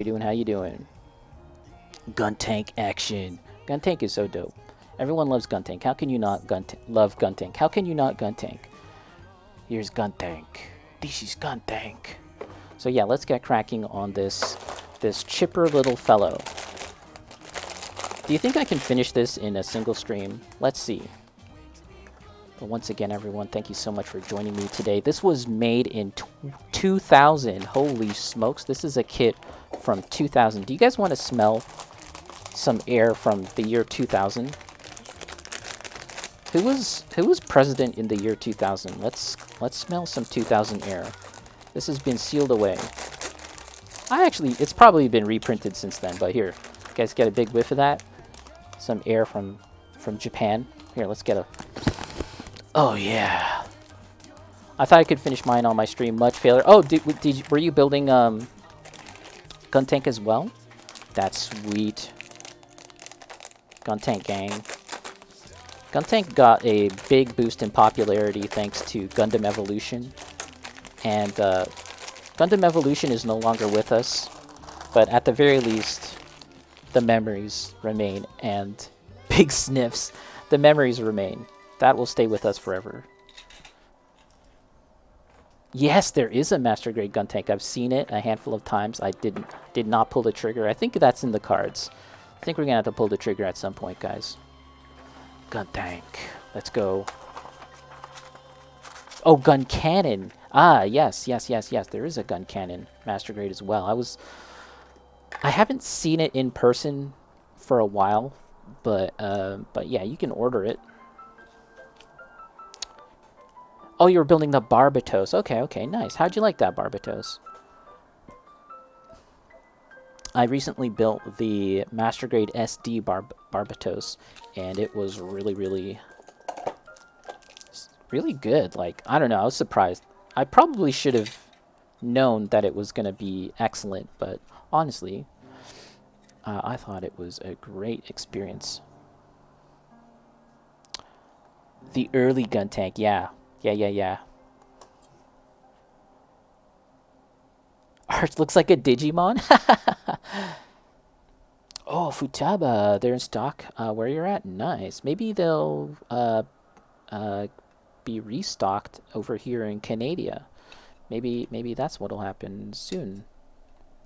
you doing? How you doing? Guntank action. Guntank is so dope. Everyone loves Guntank. How can you not love Guntank? How can you not Guntank? Here's Guntank. This is Guntank. So yeah, let's get cracking on this chipper little fellow. Do you think I can finish this in a single stream? Let's see. But once again, everyone, thank you so much for joining me today. This was made in 2000. Holy smokes, this is a kit from 2000. Do you guys want to smell some air from the year 2000? Who was president in the year 2000? Let's smell some 2000 air. This has been sealed away. It's probably been reprinted since then, but here, you guys get a big whiff of that. Some air from Japan. Here, let's get a. Oh yeah. I thought I could finish mine on my stream. Much failure. Oh, were you building Guntank as well? That's sweet. Guntank gang. Guntank got a big boost in popularity thanks to Gundam Evolution, and Gundam Evolution is no longer with us, but at the very least, the memories remain, and big sniffs. The memories remain. That will stay with us forever. Yes, there is a Master Grade Guntank. I've seen it a handful of times. I did not pull the trigger. I think that's in the cards. I think we're gonna have to pull the trigger at some point, guys. Guntank. Let's go. Oh, gun cannon. Ah, yes. There is a gun cannon Master Grade as well. I haven't seen it in person for a while, but yeah, you can order it. Oh, you were building the Barbatos. Okay, nice. How'd you like that, Barbatos? I recently built the Master Grade SD Barbatos, and it was really good. Like, I don't know, I was surprised. I probably should have known that it was going to be excellent, but honestly, I thought it was a great experience. The early Guntank, yeah. Art looks like a Digimon. Oh, Futaba, they're in stock. Where you're at? Nice. Maybe they'll be restocked over here in Canada. Maybe that's what'll happen soon.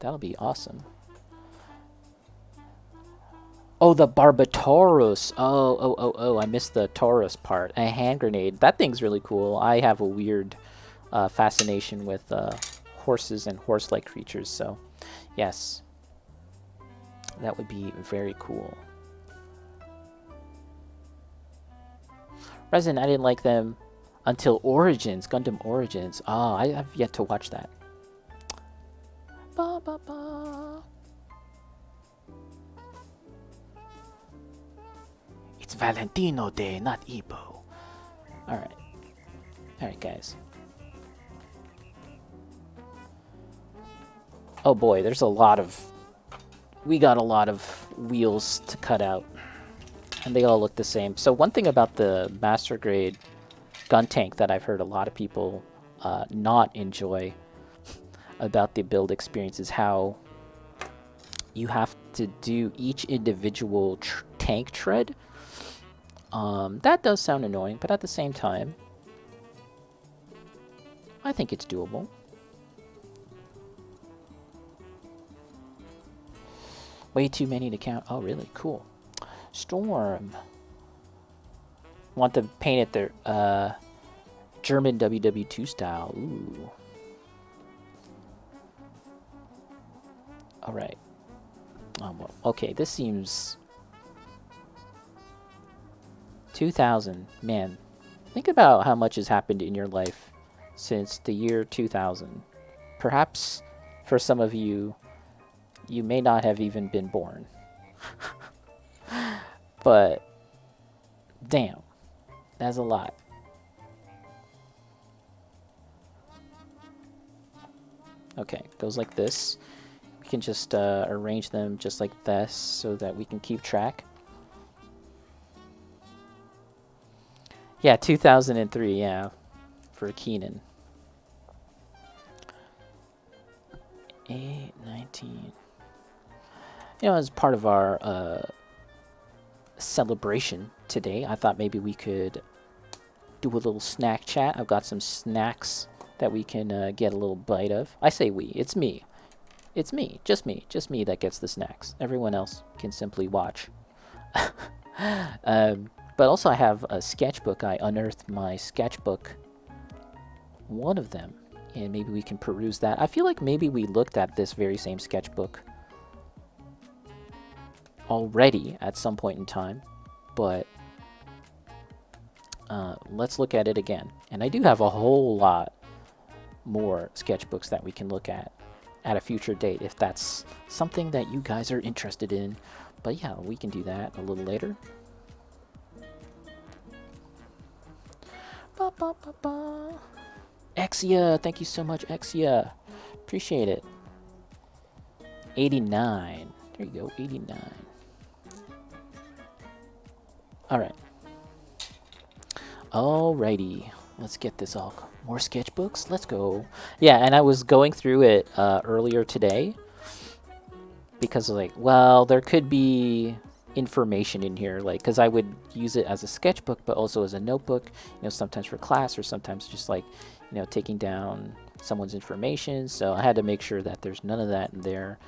That'll be awesome. Oh, the Barbatorus. Oh, I missed the Taurus part. A hand grenade. That thing's really cool. I have a weird fascination with horses and horse-like creatures, so yes. That would be very cool. Resin, I didn't like them until Origins, Gundam Origins. Ah, I have yet to watch that. Ba, ba, ba. It's Valentino Day, not Ibo. Alright, guys. Oh boy, there's a lot of... We got a lot of wheels to cut out. And they all look the same. So one thing about the Master Grade Guntank that I've heard a lot of people not enjoy about the build experience is how you have to do each individual tank tread. That does sound annoying, but at the same time, I think it's doable. Way too many to count. Oh, really? Cool. Storm. Want to paint it their German WW2 style. Ooh. Alright. Well, okay, this seems... 2000. Man, think about how much has happened in your life since the year 2000. Perhaps for some of you, you may not have even been born. But, damn, that's a lot. Okay, goes like this. We can just arrange them just like this so that we can keep track. Yeah, 2003, yeah, for Keenan. 8, 19. as part of our celebration today, I thought maybe we could do a little snack chat. I've got some snacks that we can get a little bite of. I say we, it's me. It's me, just me that gets the snacks. Everyone else can simply watch. But also I have a sketchbook. I unearthed my sketchbook, one of them, and maybe we can peruse that. I feel like maybe we looked at this very same sketchbook already at some point in time, but let's look at it again. And I do have a whole lot more sketchbooks that we can look at a future date if that's something that you guys are interested in. But yeah, we can do that a little later. Ba, ba, ba, ba. Exia, thank you so much, Exia. Appreciate it. 89. There you go, 89. Alright. Alrighty. Let's get this all. More sketchbooks? Let's go. Yeah, and I was going through it earlier today because, like, well, there could be information in here, like, because I would use it as a sketchbook, but also as a notebook, sometimes for class or sometimes just like, taking down someone's information. So I had to make sure that there's none of that in there.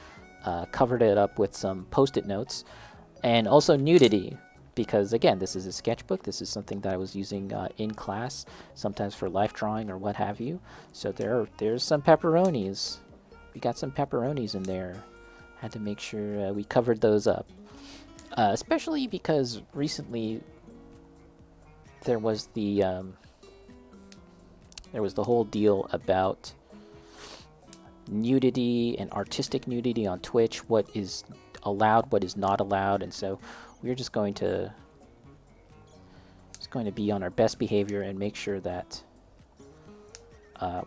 Covered it up with some post-it notes and also nudity. Because, again, this is a sketchbook. This is something that I was using in class, sometimes for life drawing or what have you. So there's some pepperonis. We got some pepperonis in there. Had to make sure we covered those up. Especially because recently there was the whole deal about nudity and artistic nudity on Twitch. What is allowed, what is not allowed, and so we're just going to be on our best behavior and make sure that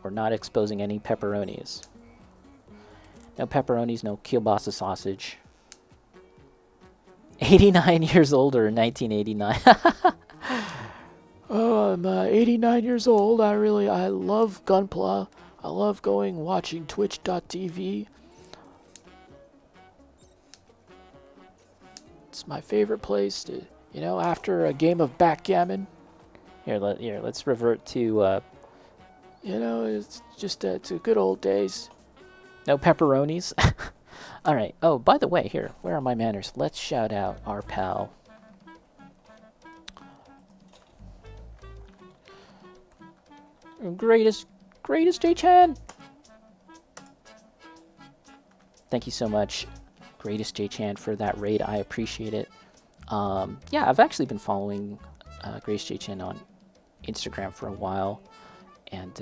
we're not exposing any pepperonis. No pepperonis, no kielbasa sausage. 89 years older in 1989. Oh, I'm 89 years old. I love Gunpla. I love watching twitch.tv. It's my favorite place to, after a game of backgammon. Let's revert to, it's just, it's a good old days. No pepperonis. All right. Oh, by the way, here, where are my manners? Let's shout out our pal. Greatest J-Chan. Thank you so much, Greatest J-Chan, for that raid. I appreciate it. Yeah, I've actually been following Greatest J-Chan on Instagram for a while, and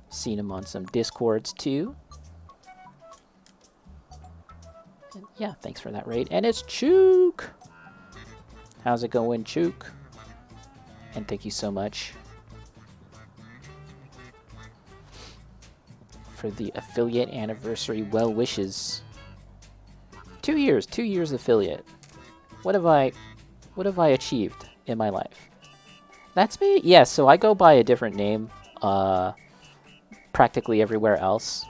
seen him on some Discords too. And yeah, thanks for that raid. And it's Chook. How's it going, Chook? And thank you so much for the affiliate anniversary well wishes. 2 years affiliate. What have I achieved in my life? That's me? Yeah, so I go by a different name practically everywhere else.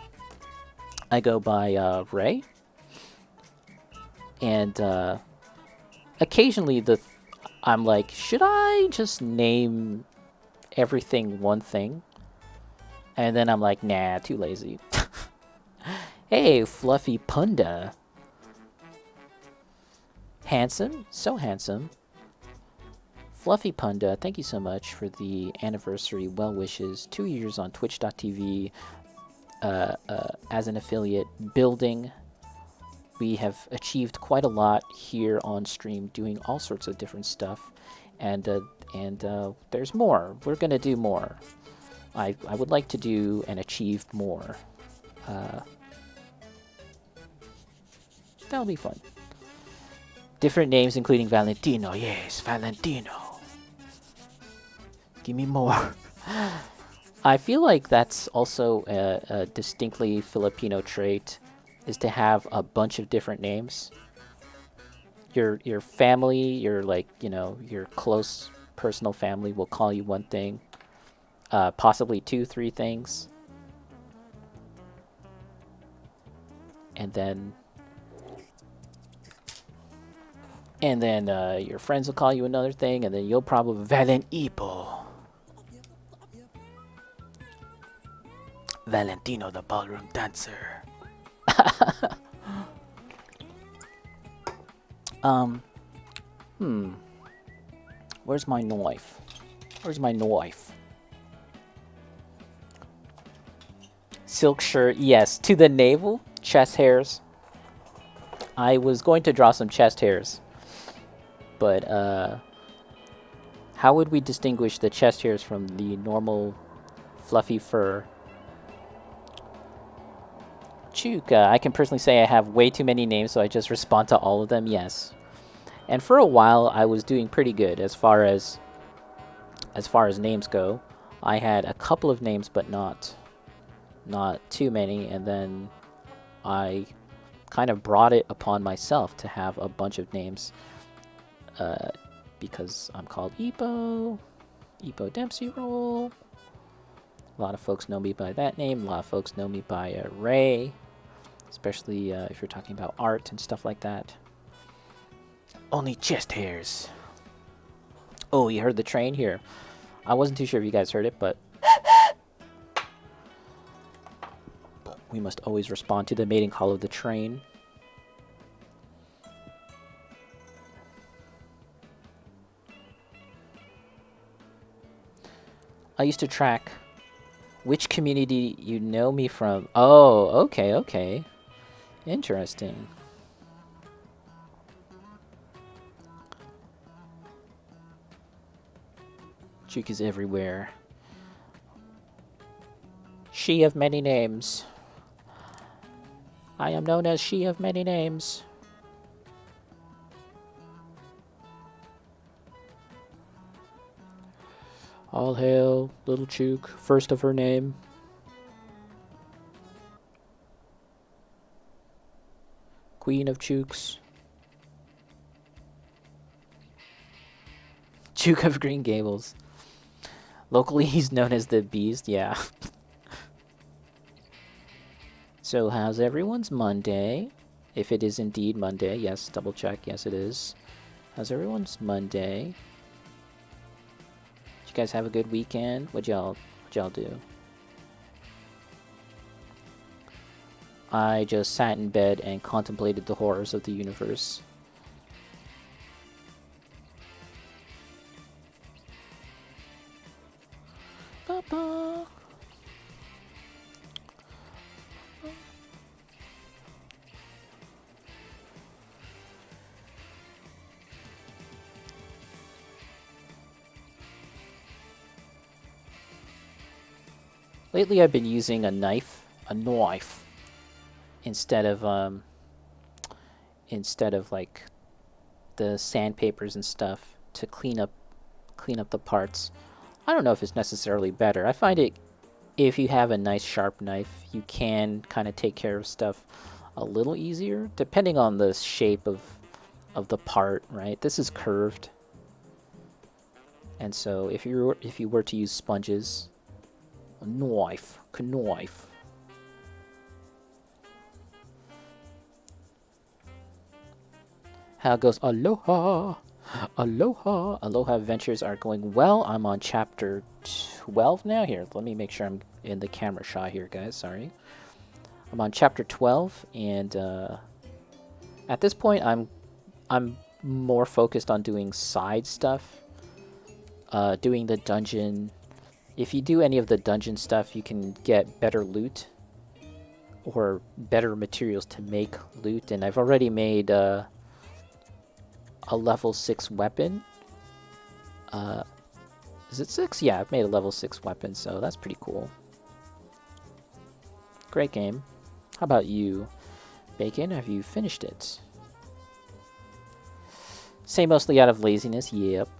I go by Ray. And occasionally I'm like, should I just name everything one thing? And then I'm like, nah, too lazy. Hey, Fluffy Punda. Handsome, so handsome. Fluffy Punda, thank you so much for the anniversary well wishes. 2 years on twitch.tv as an affiliate, building. We have achieved quite a lot here on stream, doing all sorts of different stuff. And there's more. We're going to do more. I would like to do and achieve more. That'll be fun. Different names, including Valentino. Yes, Valentino. Give me more. I feel like that's also a distinctly Filipino trait, is to have a bunch of different names. Your family, your close personal family will call you one thing. Possibly 2-3 things. And then And then your friends will call you another thing, and then you'll probably Valentino the ballroom dancer. um, Where's my knife? Where's my knife? Silk shirt, yes. To the navel, chest hairs. I was going to draw some chest hairs, but how would we distinguish the chest hairs from the normal fluffy fur? Chuka, I can personally say I have way too many names, so I just respond to all of them, yes. And for a while, I was doing pretty good as far as names go. I had a couple of names, but not too many, and then I kind of brought it upon myself to have a bunch of names because I'm called Epo Dempsey Roll. A lot of folks know me by that name. A lot of folks know me by Ray, especially if you're talking about art and stuff like that. Only chest hairs. Oh, you heard the train here. I wasn't too sure if you guys heard it, but we must always respond to the mating call of the train. I used to track which community you know me from. Oh, okay. Interesting. Juke is everywhere. She of many names. I am known as she of many names. All hail, little Chook, first of her name. Queen of Chooks. Chook of Green Gables. Locally, he's known as the Beast, yeah. So, how's everyone's Monday? If it is indeed Monday, yes, double check, yes it is. How's everyone's Monday? Did you guys have a good weekend? What'd y'all do? I just sat in bed and contemplated the horrors of the universe. Ba-ba. Lately I've been using a knife, instead of like the sandpapers and stuff to clean up the parts. I don't know if it's necessarily better. I find it, if you have a nice sharp knife, you can kind of take care of stuff a little easier, depending on the shape of the part, right? This is curved. And so if you were to use sponges, a knife. How it goes? Aloha. Aloha adventures are going well. I'm on chapter 12 now. Here, let me make sure I'm in the camera shot here, guys. Sorry. I'm on chapter 12, and at this point, I'm more focused on doing side stuff, doing the dungeon. If you do any of the dungeon stuff, you can get better loot or better materials to make loot. And I've already made a level 6 weapon. Is it 6? Yeah, I've made a level 6 weapon, so that's pretty cool. Great game. How about you, Bacon? Have you finished it? Say mostly out of laziness. Yep.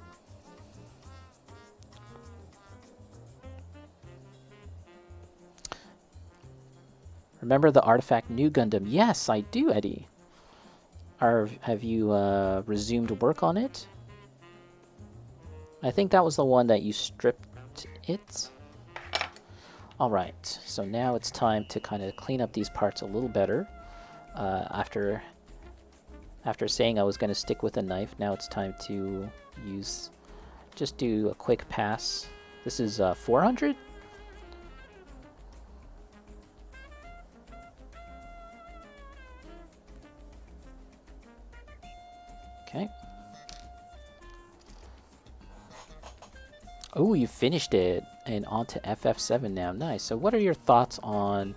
Remember the artifact New Gundam? Yes, I do, Eddie. Have you resumed work on it? I think that was the one that you stripped it. Alright, so now it's time to kind of clean up these parts a little better after After saying I was going to stick with a knife, now it's time to just do a quick pass. This is 400? Okay. Oh, you finished it, and on to FF7 now. Nice. So what are your thoughts on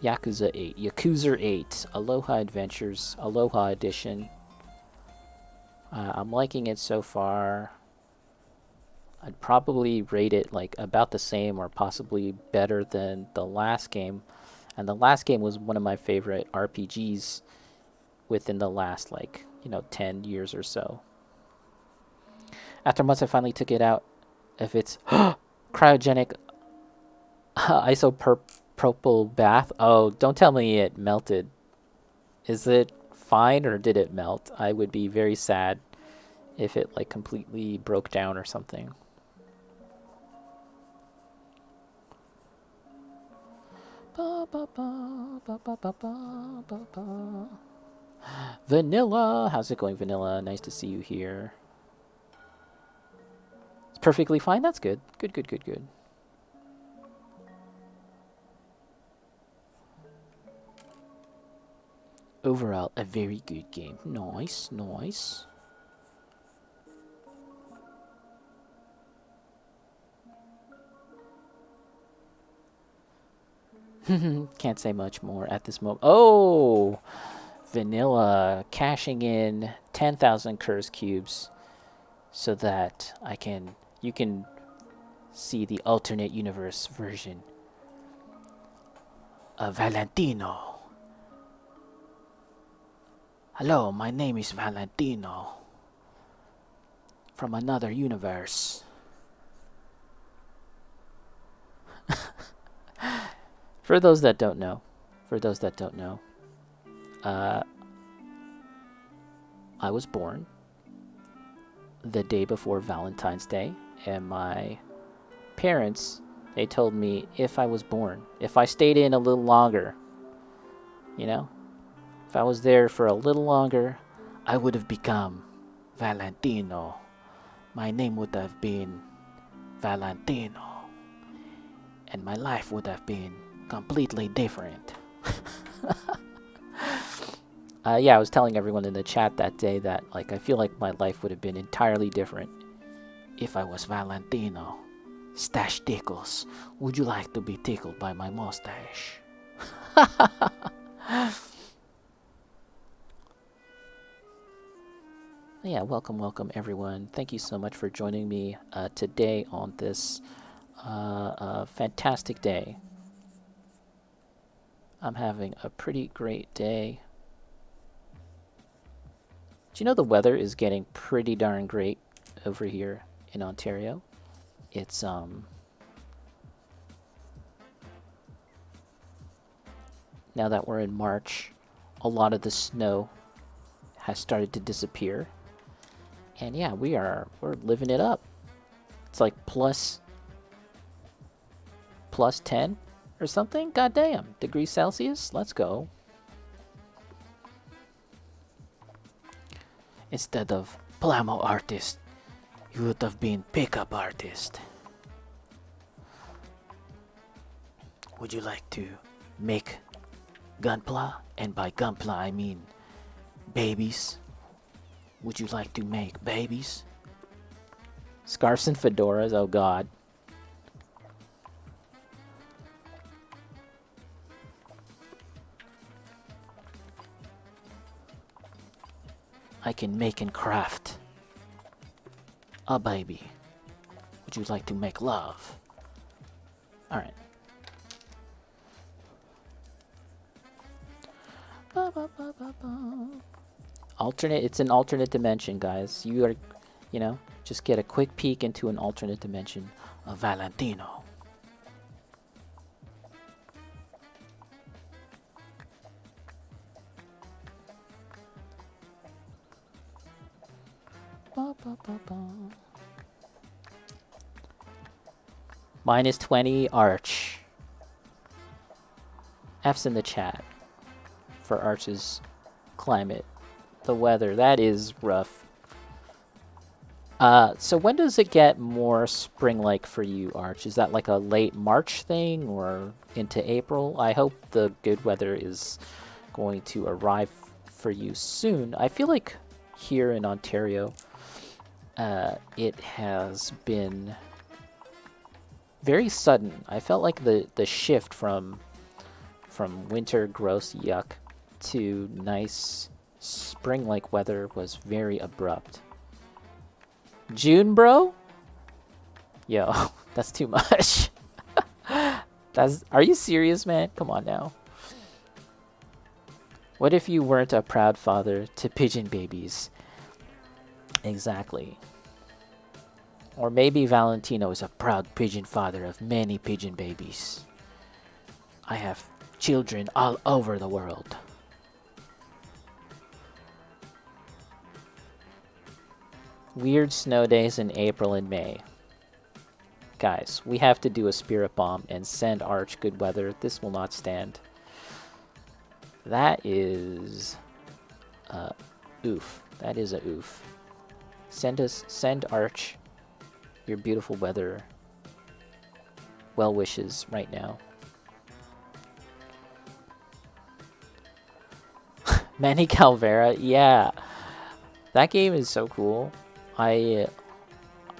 Yakuza 8? Yakuza 8, Aloha Adventures, Aloha Edition. I'm liking it so far. I'd probably rate it like about the same or possibly better than the last game. And the last game was one of my favorite RPGs within the last, like, 10 years or so. After months, I finally took it out. If it's cryogenic isopropyl bath. Oh, don't tell me it melted. Is it fine or did it melt? I would be very sad if it like completely broke down or something. Vanilla, how's it going, Vanilla? Nice to see you here. It's perfectly fine. That's good. Good, good, good, good. Overall, a very good game. Nice, nice. Can't say much more at this moment. Oh! Vanilla cashing in 10,000 curse cubes so that you can see the alternate universe version of Valentino. Hello, my name is Valentino from another universe. For those that don't know, I was born the day before Valentine's Day, and my parents, they told me if I was born, if I stayed in a little longer, if I was there for a little longer, I would have become Valentino. My name would have been Valentino, and my life would have been completely different. Yeah, I was telling everyone in the chat that day that I feel like my life would have been entirely different if I was Valentino. Stash tickles. Would you like to be tickled by my mustache? Yeah, welcome everyone. Thank you so much for joining me today on this fantastic day. I'm having a pretty great day. Do you know the weather is getting pretty darn great over here in Ontario? It's now that we're in March, a lot of the snow has started to disappear. And yeah, we're living it up. It's like plus 10 or something. Goddamn, degrees Celsius. Let's go. Instead of plamo artist, you would have been pickup artist. Would you like to make gunpla? And by gunpla I mean babies. Would you like to make babies? Scarves and fedoras, oh god. I can make and craft a baby. Would you like to make love? Alright. It's an alternate dimension, guys. You are, just get a quick peek into an alternate dimension of Valentino. Minus 20 Arch. F's in the chat for Arch's climate The weather, that is rough. So when does it get more spring-like for you, Arch? Is that like a late March thing or into April? I hope the good weather is going to arrive for you soon. I feel like here in Ontario, it has been very sudden. I felt like the shift from winter gross yuck to nice spring-like weather was very abrupt. June, bro? Yo, that's too much. Are you serious, man? Come on now. What if you weren't a proud father to pigeon babies? Exactly. Or maybe Valentino is a proud pigeon father of many pigeon babies. I have children all over the world. Weird snow days in April and May. Guys, we have to do a spirit bomb and send Arch good weather. This will not stand. That is oof. That is a oof. Send Arch your beautiful weather well wishes right now. Manny Calvera, yeah. That game is so cool. I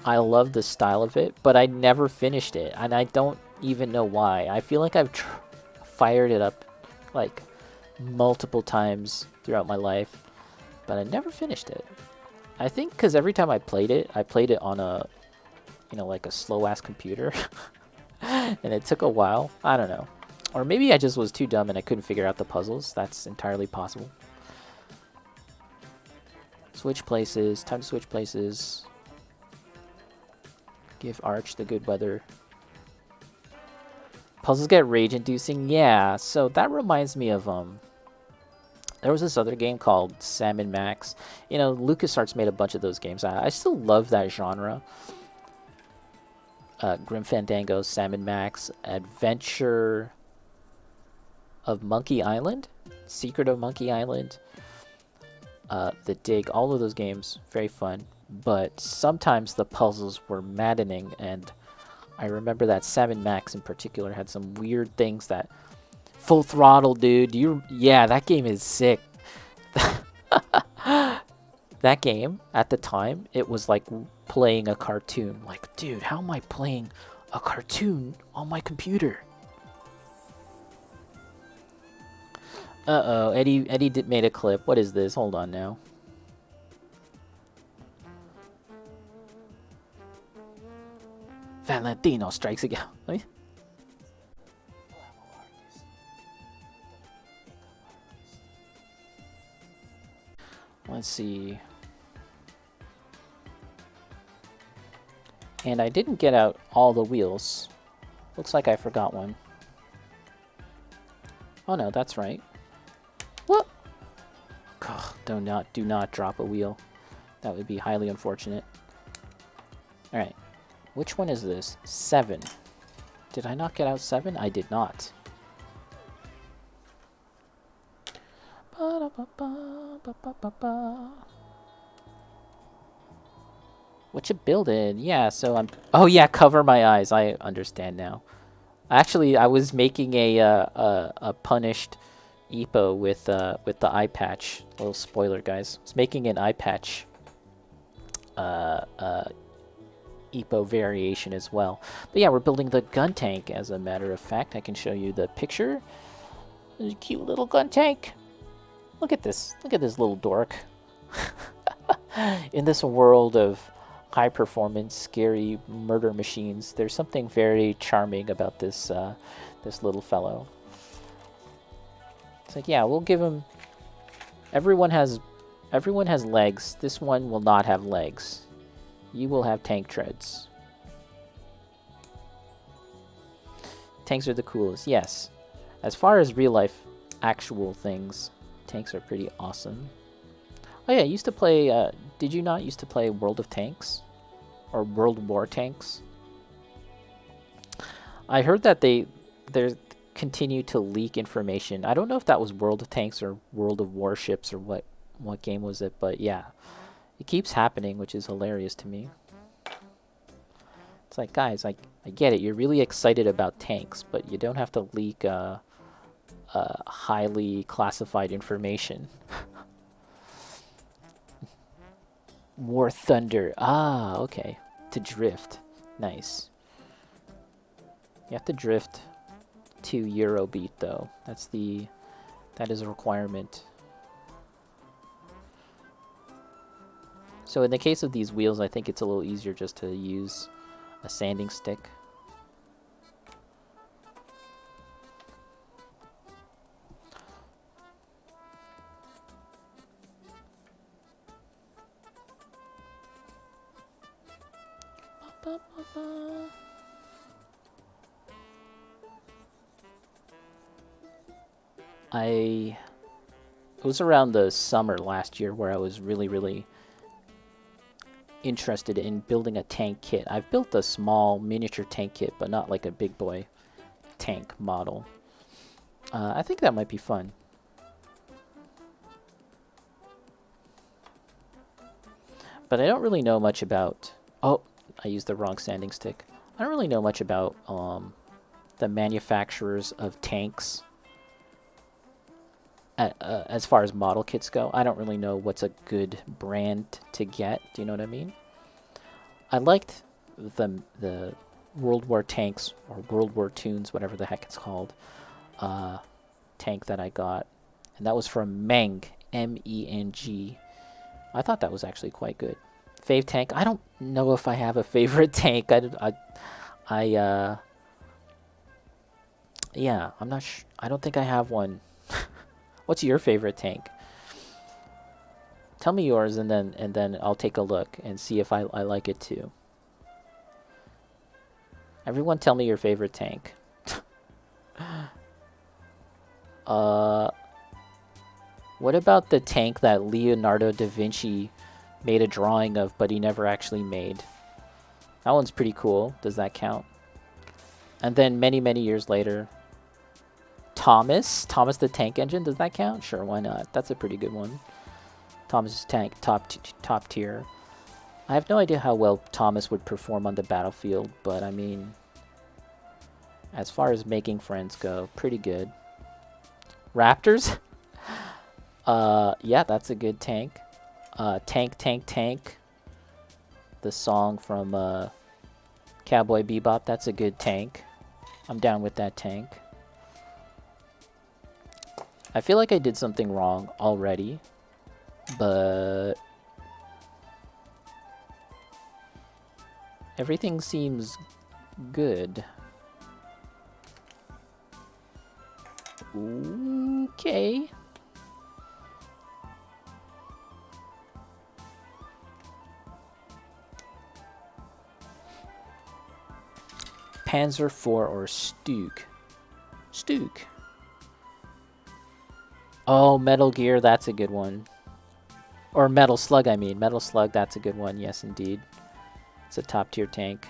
love the style of it, but I never finished it, and I don't even know why. I feel like I've fired it up like multiple times throughout my life, but I never finished it. I think because every time I played it on a, like a slow-ass computer, and it took a while. I don't know. Or maybe I just was too dumb and I couldn't figure out the puzzles. That's entirely possible. Switch places. Time to switch places. Give Arch the good weather. Puzzles get rage-inducing. Yeah, so that reminds me of there was this other game called Sam & Max. LucasArts made a bunch of those games. I still love that genre. Grim Fandango, Sam & Max, Adventure of Monkey Island, Secret of Monkey Island, The Dig, all of those games, very fun. But sometimes the puzzles were maddening, and I remember that Sam & Max in particular had some weird things that... Full Throttle, dude. Yeah, that game is sick. That game, at the time, it was like playing a cartoon. Like, dude, how am I playing a cartoon on my computer? Uh-oh, Eddie made a clip. What is this? Hold on now. Valentino strikes again. Let's see. And I didn't get out all the wheels. Looks like I forgot one. Oh no, that's right. What? Oh, do not drop a wheel. That would be highly unfortunate. Alright. Which one is this? 7. Did I not get out 7? I did not. What you building? Yeah, so I'm... Oh yeah, cover my eyes. I understand now. Actually, I was making a punished Epo with the eye patch. Little spoiler, guys. I was making an eye patch Epo variation as well. But yeah, we're building the Guntank, as a matter of fact. I can show you the picture. There's a cute little Guntank. Look at this. Look at this little dork. In this world of high-performance, scary murder machines, there's something very charming about this this little fellow. It's like, yeah, we'll give him... Everyone has legs. This one will not have legs. You will have tank treads. Tanks are the coolest, yes. As far as real-life actual things, tanks are pretty awesome. Oh yeah, I used to play, did you not used to play World of Tanks? Or World War Tanks? I heard that they continue to leak information. I don't know if that was World of Tanks or World of Warships or what what game was it, but yeah, it keeps happening, which is hilarious to me. It's like, guys, I get it. You're really excited about tanks, but you don't have to leak highly classified information. War Thunder. Ah, okay. To drift. Nice. You have to drift to Eurobeat though. That is a requirement. So in the case of these wheels, I think it's a little easier just to use a sanding stick. It was around the summer last year where I was really interested in building a tank kit. I've built a small miniature tank kit, but not like a big boy tank model. I think that might be fun. But I don't really know much about... Oh, I used the wrong sanding stick. I don't really know much about the manufacturers of tanks. As far as model kits go, I don't really know what's a good brand to get. Do you know what I mean? I liked the World War tanks, or World War Tunes, whatever the heck it's called, tank that I got, and that was from Meng, M-E-N-G. I thought that was actually quite good. Fave tank. I don't know if I have a favorite tank. Yeah, I'm not sure. I don't think I have one. What's your favorite tank? Tell me yours, and then I'll take a look and see if I like it too. Everyone, tell me your favorite tank. What about the tank that Leonardo da Vinci made a drawing of, but he never actually made? That one's pretty cool. Does that count? And then many years later, Thomas the Tank Engine, does that count? Sure, why not? That's a pretty good one. Thomas's tank, top tier. I have no idea how well Thomas would perform on the battlefield, but I mean, as far as making friends go, pretty good. Raptors? Yeah, that's a good tank. Tank. The song from Cowboy Bebop, that's a good tank. I'm down with that tank. I feel like I did something wrong already, but everything seems good. Okay. Panzer IV or Stug. Oh, Metal Gear, that's a good one. Or Metal Slug, I mean. Metal Slug, that's a good one. Yes, indeed. It's a top-tier tank.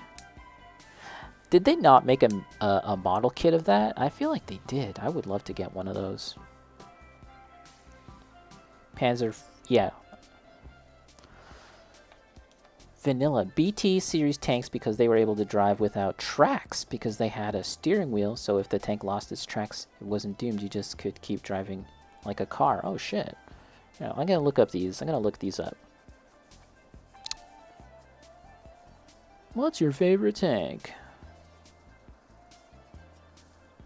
Did they not make a model kit of that? I feel like they did. I would love to get one of those. Panzer... Yeah. Vanilla. BT series tanks because they were able to drive without tracks because they had a steering wheel, so if the tank lost its tracks, it wasn't doomed. You just could keep driving like a car. Oh, shit. Yeah, I'm going to look up these. I'm going to look these up. What's your favorite tank?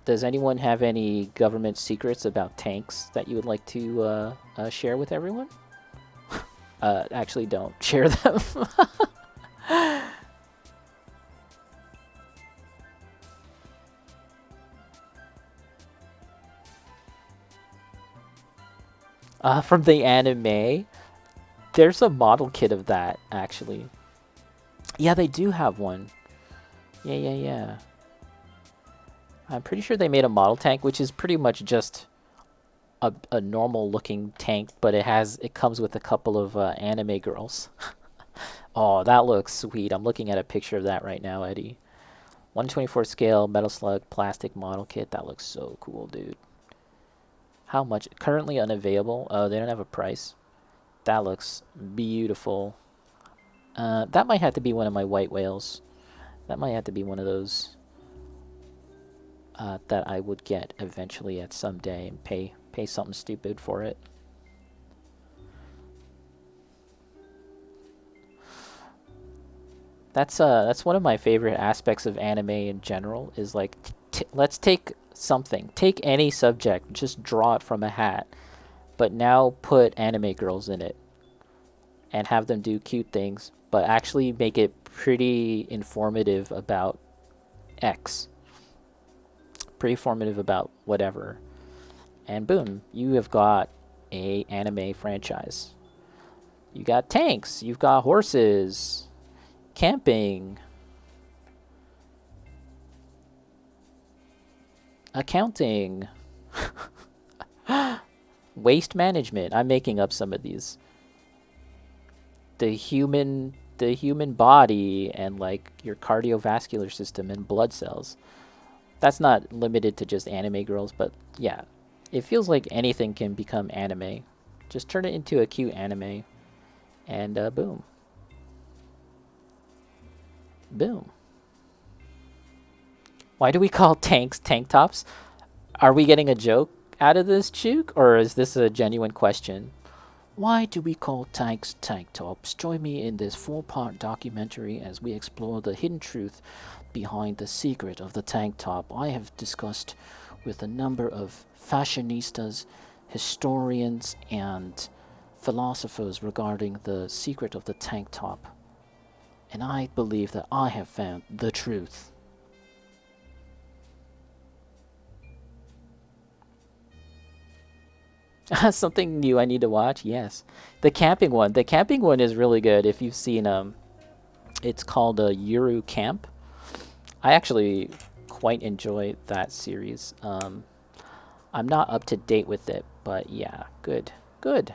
Does anyone have any government secrets about tanks that you would like to share with everyone? Actually, don't share them. From the anime, there's a model kit of that, actually. Yeah, they do have one. Yeah. I'm pretty sure they made a model tank, which is pretty much just a normal looking tank, but it comes with a couple of anime girls. Oh, that looks sweet. I'm looking at a picture of that right now, Eddie. 124 scale Metal Slug plastic model kit. That looks so cool, dude. How much? Currently unavailable. Oh, they don't have a price. That looks beautiful. That might have to be one of my white whales. That might have to be one of those that I would get eventually at some day and pay something stupid for it. That's one of my favorite aspects of anime in general. Is like, let's take something, take any subject, just draw it from a hat, but now put anime girls in it and have them do cute things, but actually make it pretty informative about X, pretty informative about whatever, and boom, you have got a anime franchise. You got tanks, you've got horses, camping, accounting, waste management. I'm making up some of these. The human body and like your cardiovascular system and blood cells. That's not limited to just anime girls, but yeah, it feels like anything can become anime. Just turn it into a cute anime, and boom, boom. Why do we call tanks tank tops? Are we getting a joke out of this, Chook, or is this a genuine question? Why do we call tanks tank tops? Join me in this 4-part documentary as we explore the hidden truth behind the secret of the tank top. I have discussed with a number of fashionistas, historians, and philosophers regarding the secret of the tank top, and I believe that I have found the truth. Something new I need to watch? Yes. The camping one. The camping one is really good. If you've seen it's called Yuru Camp. I actually quite enjoy that series. I'm not up to date with it, but yeah, good. Good.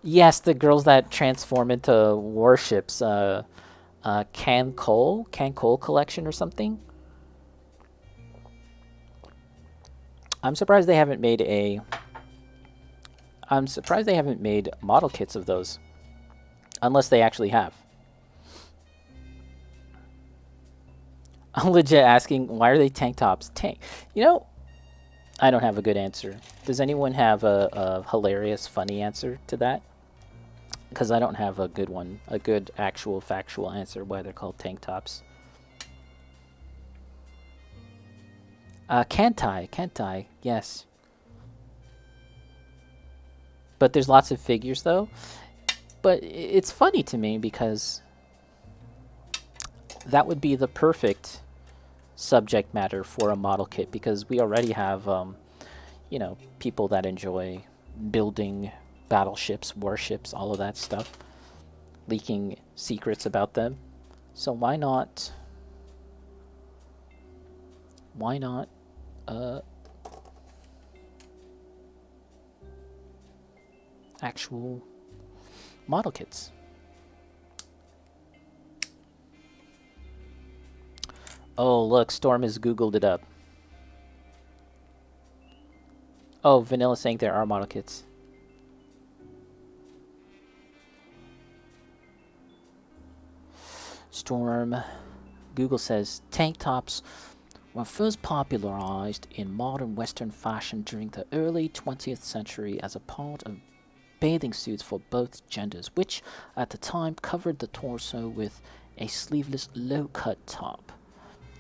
Yes, the girls that transform into warships, Can Cole collection or something. I'm surprised they haven't made a. I'm surprised they haven't made model kits of those, unless they actually have. I'm legit asking, why are they tank tops? Tank. You know, I don't have a good answer. Does anyone have a hilarious, funny answer to that? Because I don't have a good one, a good actual factual answer why they're called tank tops. Kentai, yes. But there's lots of figures though. But it's funny to me because that would be the perfect subject matter for a model kit, because we already have, people that enjoy building battleships, warships, all of that stuff, leaking secrets about them. So why not? Why not? Actual model kits. Oh, look, Storm has Googled it up. Oh, Vanilla saying there are model kits. Storm. Google says tank tops were first popularized in modern Western fashion during the early 20th century as a part of bathing suits for both genders, which at the time covered the torso with a sleeveless low-cut top.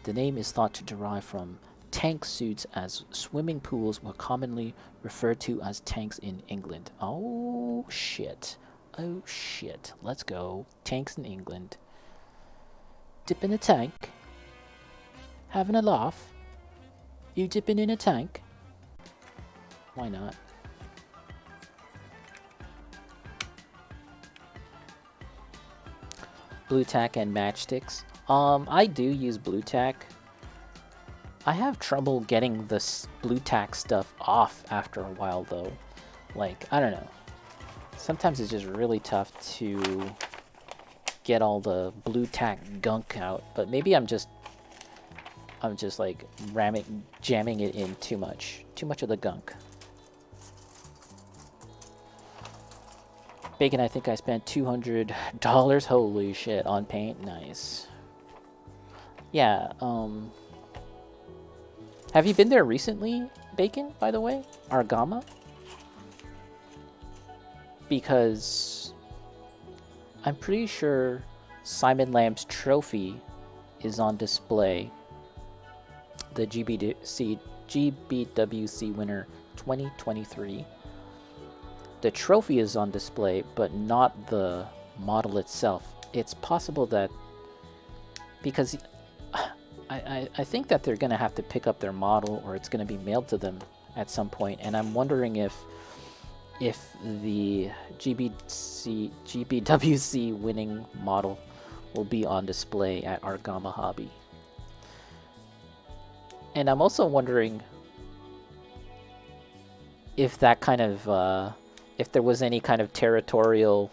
The name is thought to derive from tank suits, as swimming pools were commonly referred to as tanks in England. Oh shit. Oh shit. Let's go. Tanks in England. Dip in a tank. Having a laugh. You dipping in a tank? Why not? Blue tack and matchsticks. I do use blue tack. I have trouble getting this blue tack stuff off after a while though. Like, I don't know. Sometimes it's just really tough to get all the blue tack gunk out, but maybe I'm just like jamming it in too much of the gunk. Bacon, I think I spent $200. Holy shit, on paint. Nice. Yeah, have you been there recently, Bacon, by the way? Argama? Because I'm pretty sure Simon Lamb's trophy is on display. The GBWC winner 2023. The trophy is on display, but not the model itself. It's possible that because I think that they're gonna have to pick up their model, or it's gonna be mailed to them at some point, and I'm wondering if the GBWC winning model will be on display at Argama Hobby. And I'm also wondering if that kind of if there was any kind of territorial,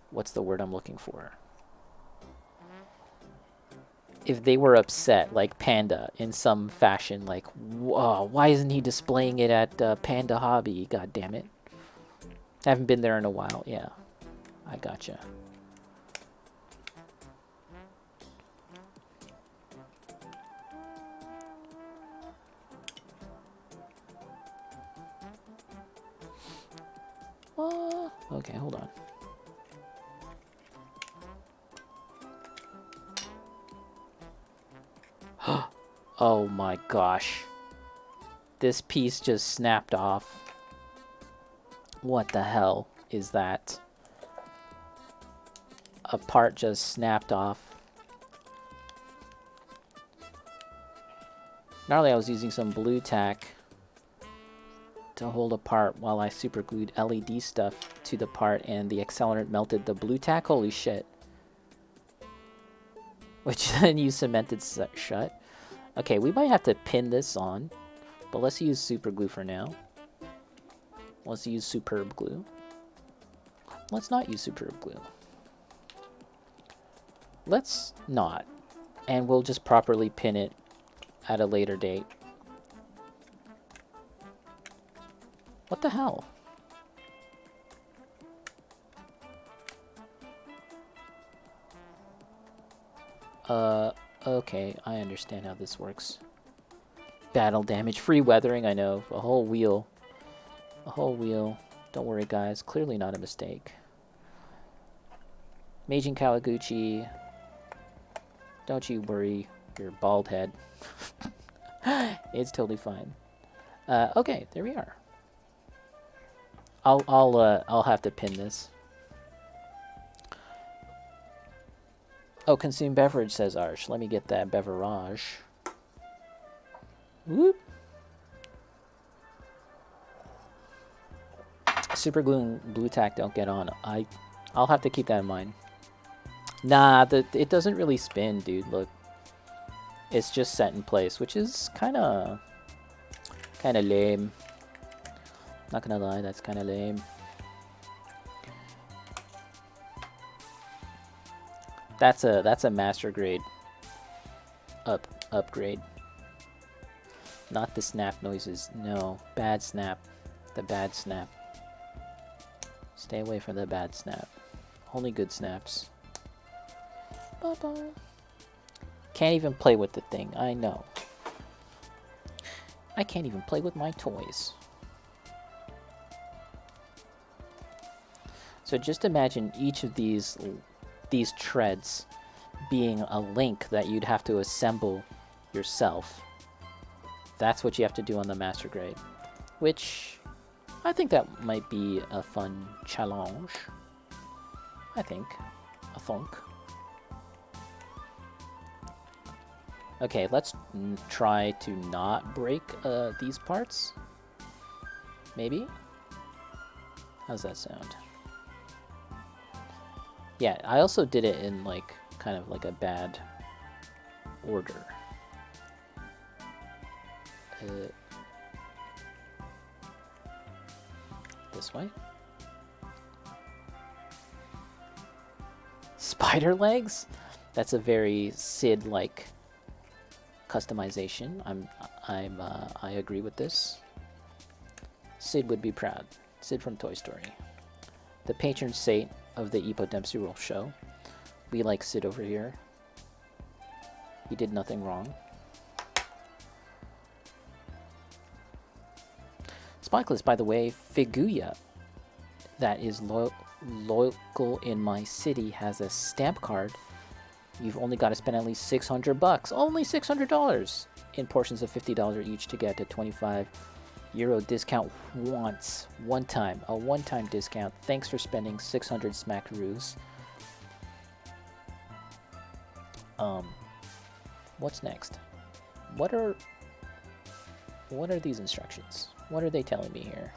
what's the word I'm looking for? If they were upset, like Panda, in some fashion, like, whoa, why isn't he displaying it at Panda Hobby? God damn it. Haven't been there in a while. Yeah, I gotcha. Okay, hold on. Oh my gosh. This piece just snapped off. What the hell is that? A part just snapped off. Gnarly, I was using some blue tack to hold apart while I super glued LED stuff to the part, and the accelerant melted the blue tack. Holy shit. Which then you cemented shut. Okay, we might have to pin this on, but let's use super glue for now. Let's use superb glue. Let's not use superb glue. Let's not. And we'll just properly pin it at a later date. What the hell? Okay, I understand how this works. Battle damage, free weathering, I know. A whole wheel. A whole wheel. Don't worry, guys. Clearly not a mistake. Meijin Kawaguchi. Don't you worry, your bald head. It's totally fine. Okay, there we are. I'll have to pin this. Oh, consume beverage, says Arsh. Let me get that beverage. Whoop. Super glue and blue tack don't get on. I'll have to keep that in mind. Nah, it doesn't really spin, dude. Look, it's just set in place, which is kind of lame. Not gonna lie, that's kind of lame. That's a master grade upgrade. Not the snap noises. No, bad snap. The bad snap. Stay away from the bad snap. Only good snaps. Bye-bye. Can't even play with the thing. I know. I can't even play with my toys. So just imagine each of these treads being a link that you'd have to assemble yourself. That's what you have to do on the master grade, which I think that might be a fun challenge. I think. A thunk. Okay, let's try to not break these parts. Maybe? How's that sound? Yeah, I also did it in like kind of like a bad order. This way. Spider legs? That's a very Sid-like customization. I agree with this. Sid would be proud. Sid from Toy Story. the patron saint of the Epo Dempsey Roll show. We like Sid over here. He did nothing wrong. Spikeless, by the way, Figuya, that is local in my city, has a stamp card. You've only got to spend at least $600. Only $600 in portions of $50 each to get a 25 euro discount once. One time. A one-time discount. Thanks for spending 600 smackaroos. What's next? What are these instructions? What are they telling me here?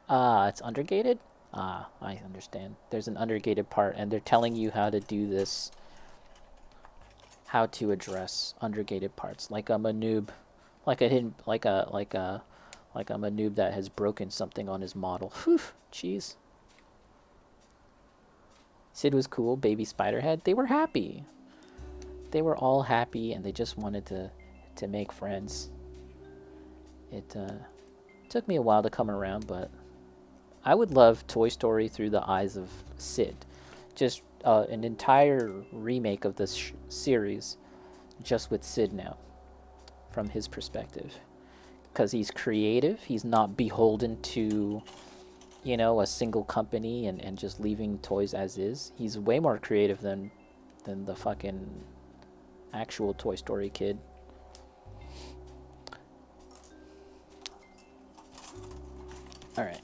It's undergated? I understand. There's an undergated part, and they're telling you how to do this. How to address undergated parts, like I'm a noob, like a hidden, like I'm a noob that has broken something on his model. Whew, jeez. Sid was cool. Baby Spiderhead. They were happy. They were all happy, and they just wanted to make friends. It took me a while to come around, but I would love Toy Story through the eyes of Sid. Just an entire remake of this series, just with Sid now, from his perspective. Because he's creative, he's not beholden to, you know, a single company and just leaving toys as is. He's way more creative than the fucking actual Toy Story kid. Alright.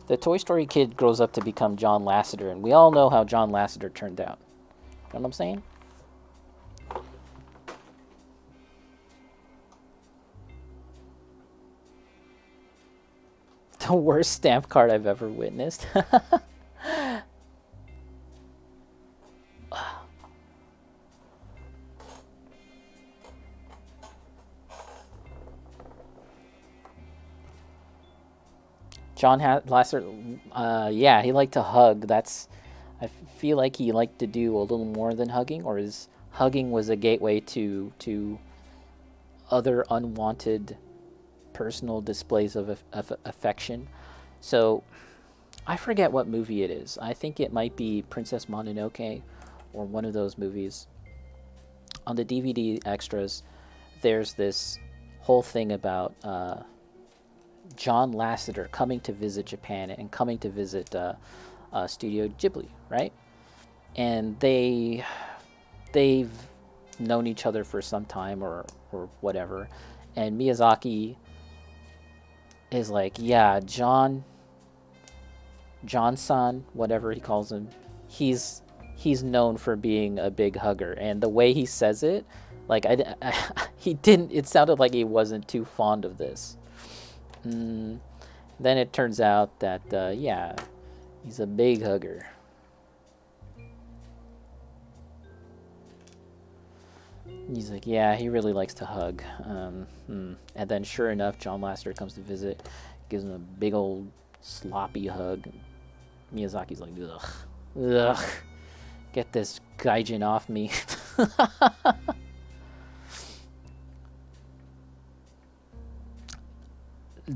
The Toy Story kid grows up to become John Lasseter, and we all know how John Lasseter turned out. You know what I'm saying? The worst stamp card I've ever witnessed. John Lasseter, yeah, he liked to hug. I feel like he liked to do a little more than hugging, or his hugging was a gateway to other unwanted personal displays of affection. So, I forget what movie it is. I think it might be Princess Mononoke, or one of those movies. On the DVD extras, there's this whole thing about John Lasseter coming to visit Japan and coming to visit Studio Ghibli, right? And they've known each other for some time or whatever. And Miyazaki is like, yeah, John-san, whatever he calls him, he's known for being a big hugger. And the way he says it, like it sounded like he wasn't too fond of this. Then it turns out that, yeah, he's a big hugger. He's like, yeah, he really likes to hug. And then sure enough, John Lasseter comes to visit, gives him a big old sloppy hug. Miyazaki's like, ugh, get this gaijin off me.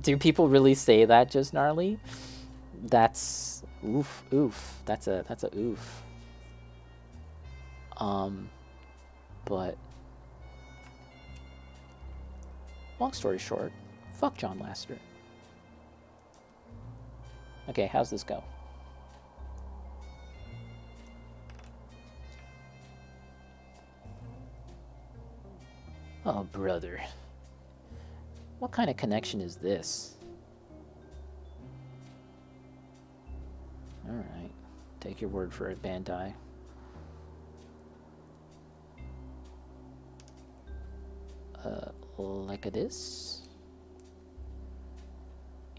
Do people really say that, just gnarly? That's oof. That's a oof. But long story short, fuck John Lasseter. Okay, how's this go? Oh, brother. What kind of connection is this? Alright. Take your word for it, Bandai. Like this.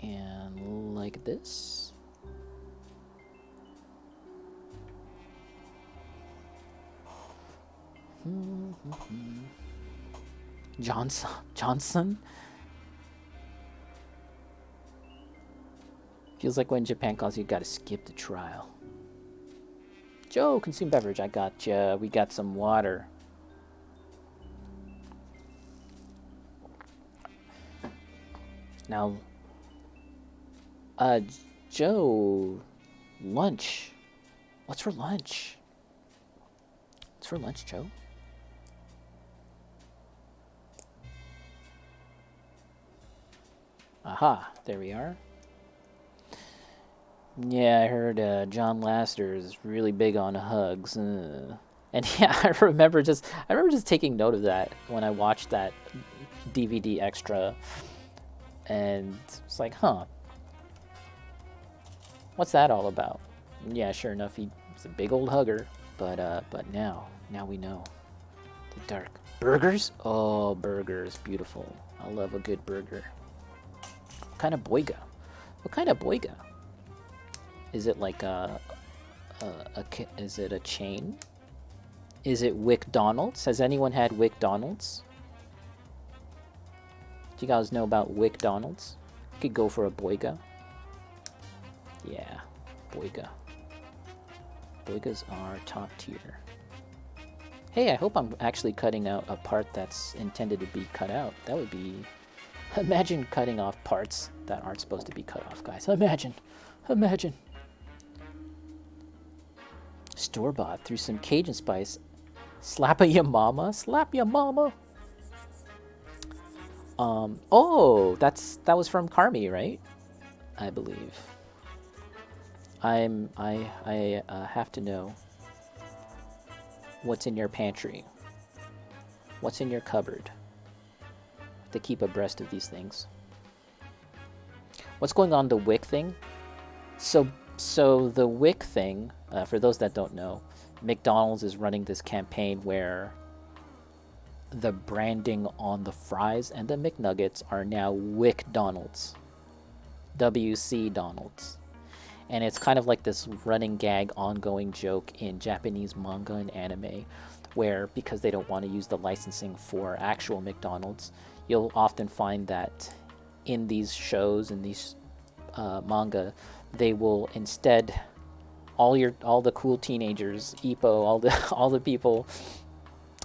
And like this. Johnson? Feels like when Japan calls you gotta skip the trial. Joe, consume beverage. I got ya. We got some water. Now, uh, Joe, lunch. What's for lunch? What's for lunch, Joe? Aha, there we are. Yeah, I heard John Lasseter is really big on hugs. And yeah, I remember just taking note of that when I watched that DVD extra, and it's like, huh, what's that all about? And yeah, sure enough, he's a big old hugger. But now we know. The dark burgers. Oh, burgers, beautiful. I love a good burger. What kind of boiga? What kind of boiga? Is it like is it a chain? Is it WickDonald's? Has anyone had WickDonald's? Do you guys know about WickDonald's? Could go for a boiga. Yeah, boiga. Boigas are top tier. Hey, I hope I'm actually cutting out a part that's intended to be cut out. That would be... Imagine cutting off parts that aren't supposed to be cut off, guys. Imagine. Imagine. Store-bought through some Cajun spice. Slap a your mama? Slap your mama? Oh, that was from Carmi, right? I believe. I have to know what's in your pantry. What's in your cupboard? To keep abreast of these things. What's going on the Wick thing? So the Wick thing, for those that don't know, McDonald's is running this campaign where the branding on the fries and the McNuggets are now WickDonald's. WC Donald's. And it's kind of like this running gag, ongoing joke in Japanese manga and anime, where because they don't want to use the licensing for actual McDonald's, you'll often find that in these shows and these manga, they will instead all the cool teenagers, Ippo, all the people,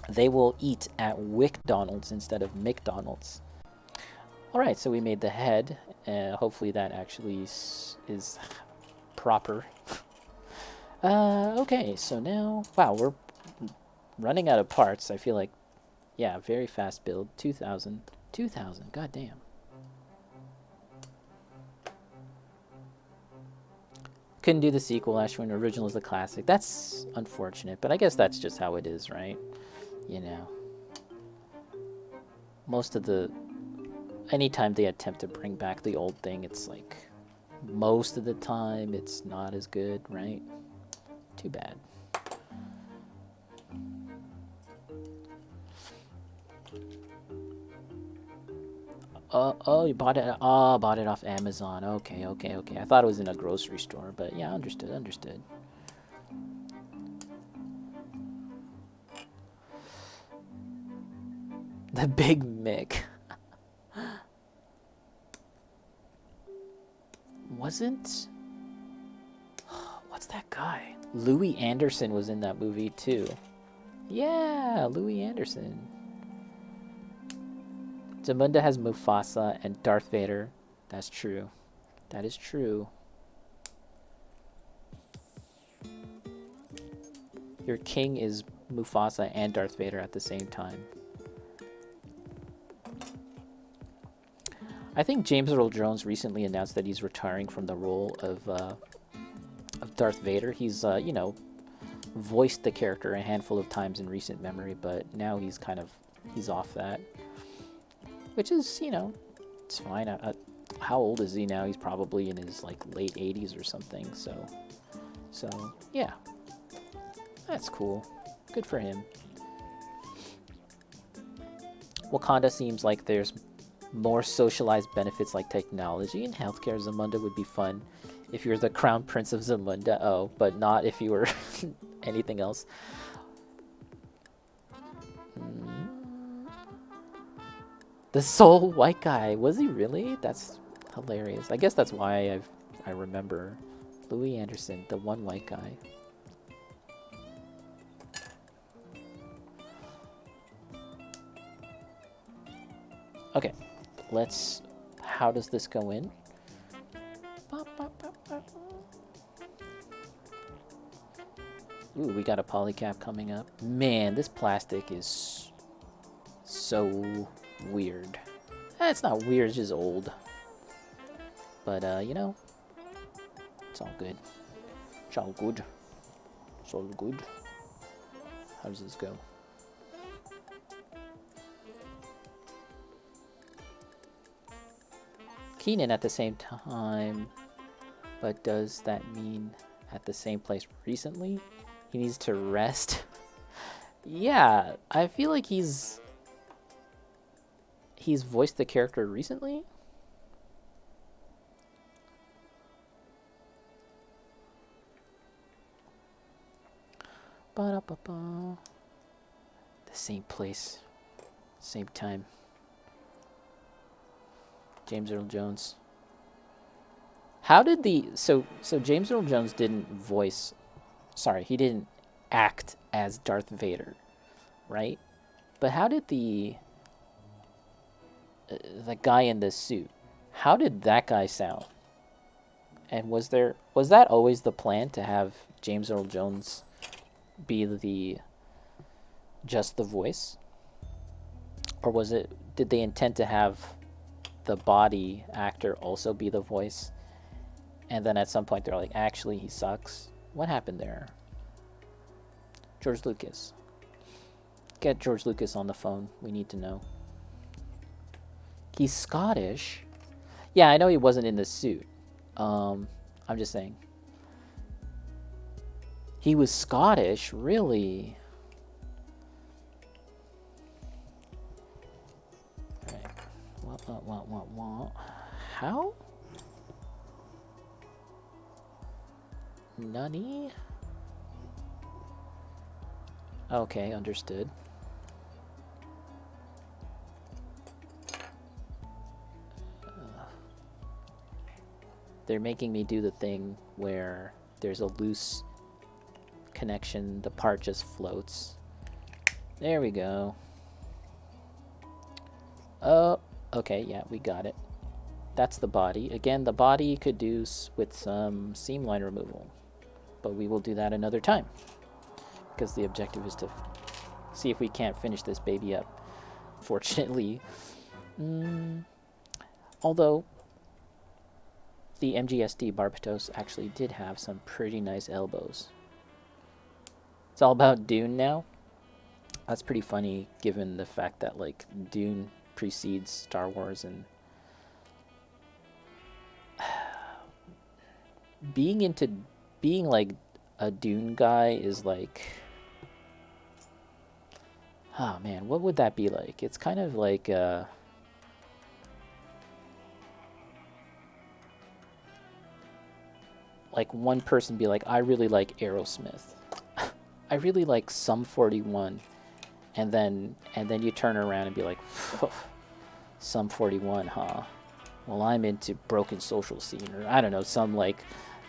they will eat at WickDonald's instead of McDonald's. All right, so we made the head. Hopefully that actually is proper. Okay, so now, wow, we're running out of parts. I feel like, yeah, very fast build. 2,000, god damn. Couldn't do the sequel, Ashwin. Original is a classic. That's unfortunate, but I guess that's just how it is, right? You know. Most of the... Anytime they attempt to bring back the old thing, it's like... Most of the time, it's not as good, right? Too bad. Oh, you bought it. Oh, bought it off Amazon. Okay. I thought it was in a grocery store, but yeah, understood. The Big Mick. Wasn't... What's that guy? Louis Anderson was in that movie too. Yeah, Louis Anderson. Zamunda has Mufasa and Darth Vader. That's true. That is true. Your king is Mufasa and Darth Vader at the same time. I think James Earl Jones recently announced that he's retiring from the role of Darth Vader. He's, you know, voiced the character a handful of times in recent memory, but now he's off that. Which is, you know, it's fine. How old is he now? He's probably in his, like, late 80s or something, so, yeah. That's cool. Good for him. Wakanda seems like there's more socialized benefits like technology and healthcare. Zamunda would be fun if you're the Crown Prince of Zamunda. Oh, but not if you were anything else. The sole white guy. Was he really? That's hilarious. I guess that's why I remember Louis Anderson, the one white guy. Okay, let's... how does this go in? Ooh, we got a polycap coming up. Man, this plastic is so weird. It's not weird, it's just old. But, you know, it's all good. It's all good. It's all good. How does this go? Keenan at the same time, but does that mean at the same place recently? He needs to rest. Yeah, I feel like he's voiced the character recently. Ba-da-ba-ba. The same place, same time. James Earl Jones. How did the so James Earl Jones didn't voice, sorry, he didn't act as Darth Vader, right? But how did the guy in this suit, how did that guy sound? And was that always the plan, to have James Earl Jones be just the voice? Or did they intend to have the body actor also be the voice? And then at some point they're like, actually, he sucks. What happened there? George Lucas. Get George Lucas on the phone. We need to know. He's Scottish. Yeah, I know he wasn't in the suit. I'm just saying. He was Scottish, really? Right. What? How? Nani? Okay, understood. They're making me do the thing where there's a loose connection, the part just floats. There we go. Oh, okay, yeah, we got it. That's the body. Again, the body could do with some seam line removal, but we will do that another time, because the objective is to see if we can't finish this baby up. Fortunately, although the MGSD Barbatos actually did have some pretty nice elbows. It's all about Dune now. That's pretty funny, given the fact that like Dune precedes Star Wars, and being like a Dune guy is like, oh man, what would that be like? It's kind of like one person be like, I really like Aerosmith. I really like Sum 41. And then you turn around and be like, Sum 41, huh? Well, I'm into Broken Social Scene, or I don't know,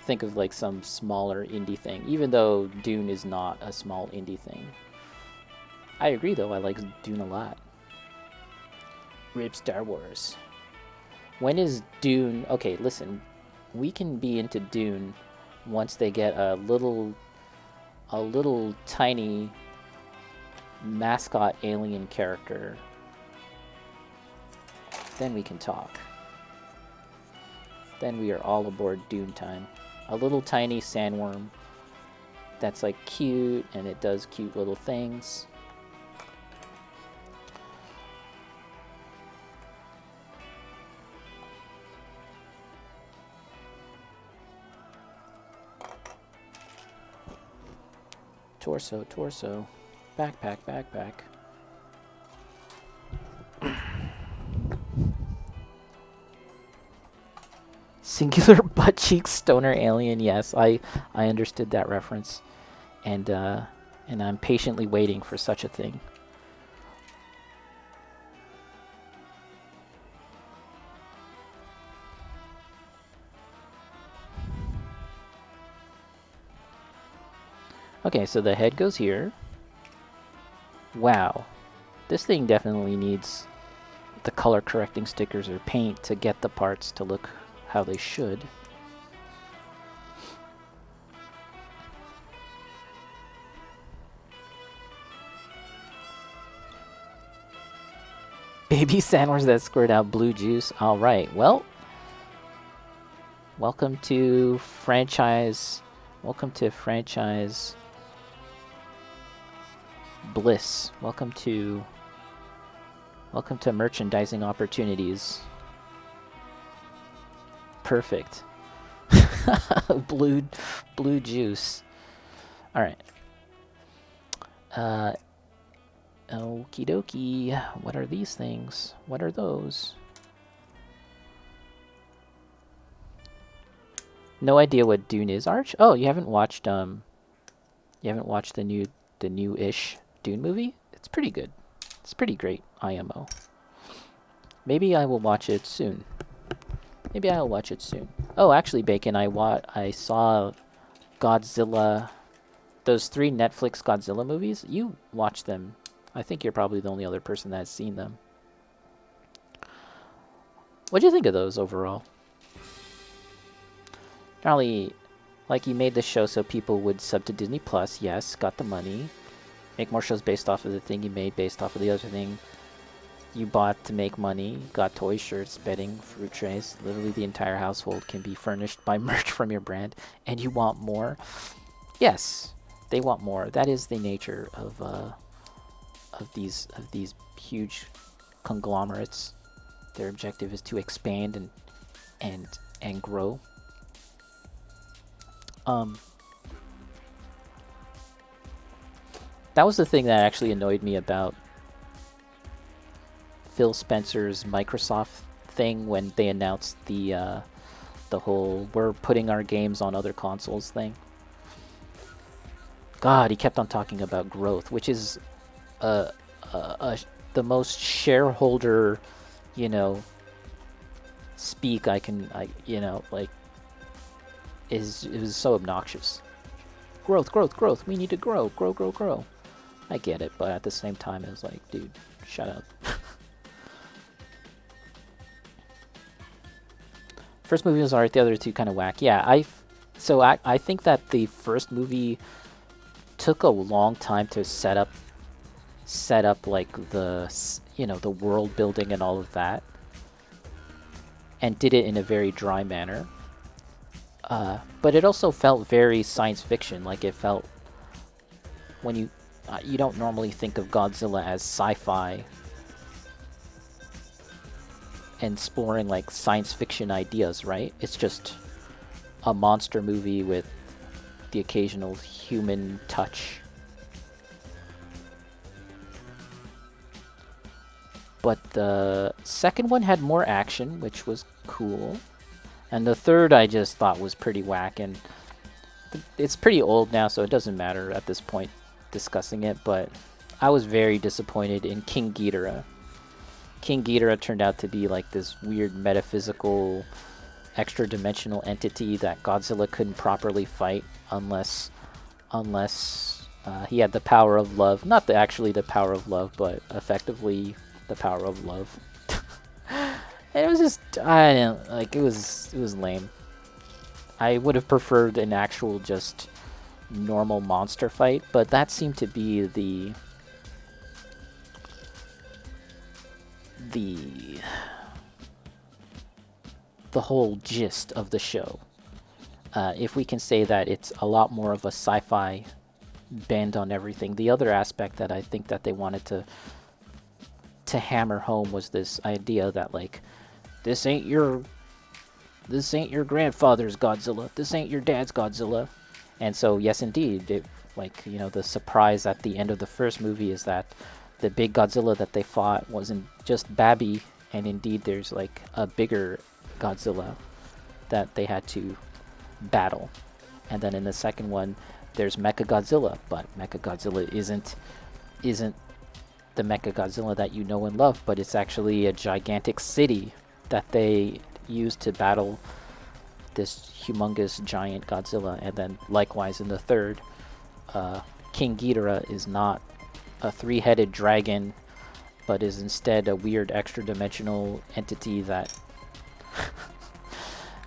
think of like some smaller indie thing, even though Dune is not a small indie thing. I agree though, I like Dune a lot. Rip Star Wars. When is Dune? Okay, listen, we can be into Dune once they get a little tiny mascot alien character. Then we can talk. Then we are all aboard Dune time. A little tiny sandworm that's like cute, and it does cute little things. Torso. Backpack. Singular butt cheek stoner alien. Yes, I understood that reference, and I'm patiently waiting for such a thing. Okay, so the head goes here. Wow, this thing definitely needs the color correcting stickers or paint to get the parts to look how they should. Baby sandwich that squirt out blue juice. All right. Well, welcome to franchise. Welcome to franchise bliss. Welcome to merchandising opportunities. Perfect. blue juice. All right. Okie dokie. What are these things? What are those? No idea what Dune is. Arch? Oh, you haven't watched the new-ish Dune movie? It's pretty good. It's pretty great, IMO. Maybe I will watch it soon. Oh, actually, Bacon, I saw Godzilla, those 3 Netflix Godzilla movies. You watched them. I think you're probably the only other person that's seen them. What'd you think of those overall? Charlie, like, you made the show so people would sub to Disney Plus. Yes, got the money. Make more shows based off of the thing you made, based off of the other thing you bought to make money. Got toys, shirts, bedding, fruit trays. Literally the entire household can be furnished by merch from your brand. And you want more? Yes, they want more. That is the nature of these huge conglomerates. Their objective is to expand and grow. That was the thing that actually annoyed me about Phil Spencer's Microsoft thing when they announced the whole "we're putting our games on other consoles" thing. God, he kept on talking about growth, which is the most shareholder, speak it was so obnoxious. Growth. We need to grow. I get it, but at the same time, it was like, dude, shut up. First movie was alright, the other two kind of whack. Yeah, I think that the first movie took a long time to set up like the world building and all of that, and did it in a very dry manner. But it also felt very science fiction. Like, it felt, when you don't normally think of Godzilla as sci-fi and exploring like science fiction ideas, right? It's just a monster movie with the occasional human touch. But the second one had more action, which was cool. And the third I just thought was pretty whack, and it's pretty old now, so it doesn't matter at this point discussing it, but I was very disappointed in King Ghidorah. King Ghidorah turned out to be like this weird metaphysical extra-dimensional entity that Godzilla couldn't properly fight unless he had the power of love. Not actually the power of love, but effectively the power of love. It was just, I don't like, it was lame. I would have preferred an actual just normal monster fight, but that seemed to be the whole gist of the show. If we can say that it's a lot more of a sci-fi bend on everything. The other aspect that I think that they wanted to hammer home was this idea that, like, this ain't your grandfather's Godzilla. This ain't your dad's Godzilla. And so, yes, indeed, the surprise at the end of the first movie is that the big Godzilla that they fought wasn't just Babby, and indeed there's like a bigger Godzilla that they had to battle. And then in the second one, there's Mechagodzilla, but Mechagodzilla isn't the Mechagodzilla that you know and love, but it's actually a gigantic city that they used to battle this humongous giant Godzilla. And then likewise in the third, King Ghidorah is not a 3-headed dragon but is instead a weird extra-dimensional entity that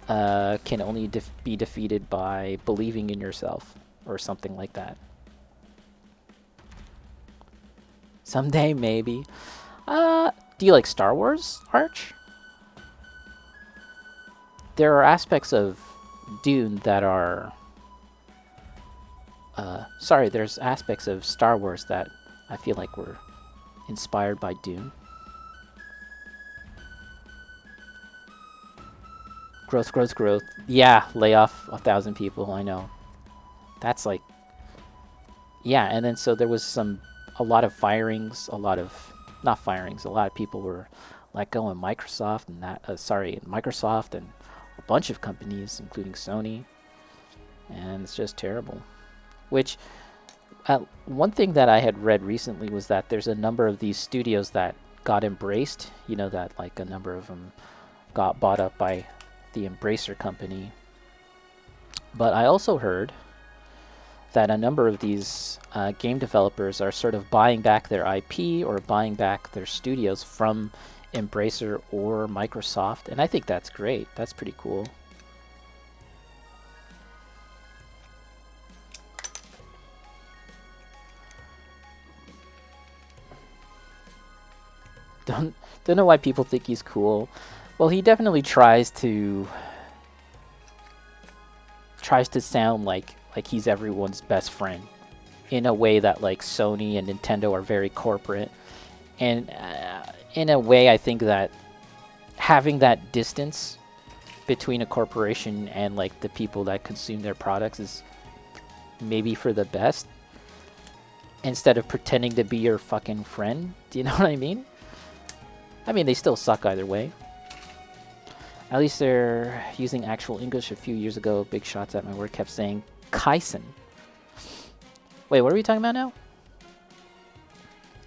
can only be defeated by believing in yourself or something like that. Someday, maybe. Do you like Star Wars, Arch? There are aspects of Dune that are... sorry, there's aspects of Star Wars that I feel like were inspired by Dune. Growth, growth, growth. Yeah, lay off 1,000 people, I know. That's like... Yeah, and then so there was a lot of firings, not firings, a lot of people were let go in Microsoft and Microsoft and a bunch of companies, including Sony. And it's just terrible. Which, one thing that I had read recently was that there's a number of these studios that got embraced. You know, that like a number of them got bought up by the Embracer company. But I also heard that a number of these game developers are sort of buying back their IP or buying back their studios from Embracer or Microsoft. And I think that's great. That's pretty cool. Don't know why people think he's cool. Well, he definitely tries to sound like he's everyone's best friend in a way that like Sony and Nintendo are very corporate. And in a way, I think that having that distance between a corporation and like the people that consume their products is maybe for the best, instead of pretending to be your fucking friend. Do you know what I mean? I mean, they still suck either way. At least they're using actual English. A few years ago, Big Shots at My Work kept saying Kaisen. Wait, what are we talking about now?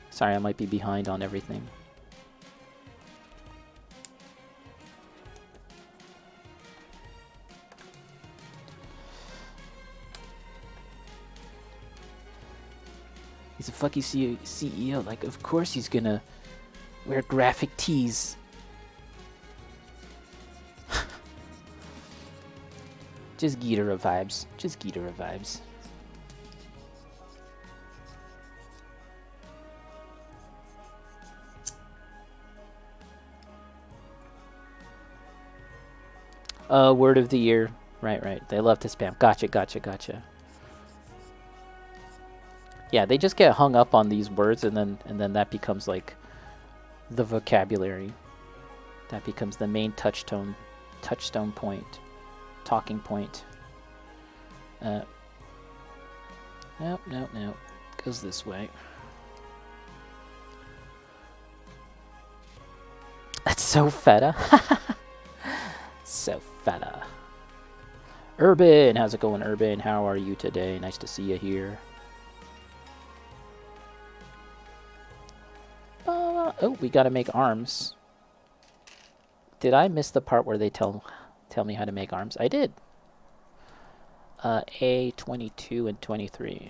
Sorry, I might be behind on everything. He's a fucking CEO. Like, of course he's gonna wear graphic tees. Just Ghidorah vibes. Just Ghidorah vibes. Word of the year. Right. They love to spam. Gotcha. Yeah, they just get hung up on these words, and then that becomes like the vocabulary. That becomes the main touchstone point. Talking point. Nope. Goes this way. That's so feta. So feta. Urban, how's it going, Urban? How are you today? Nice to see you here. Oh, we gotta make arms. Did I miss the part where they tell me how to make arms? I did. A22 and 23.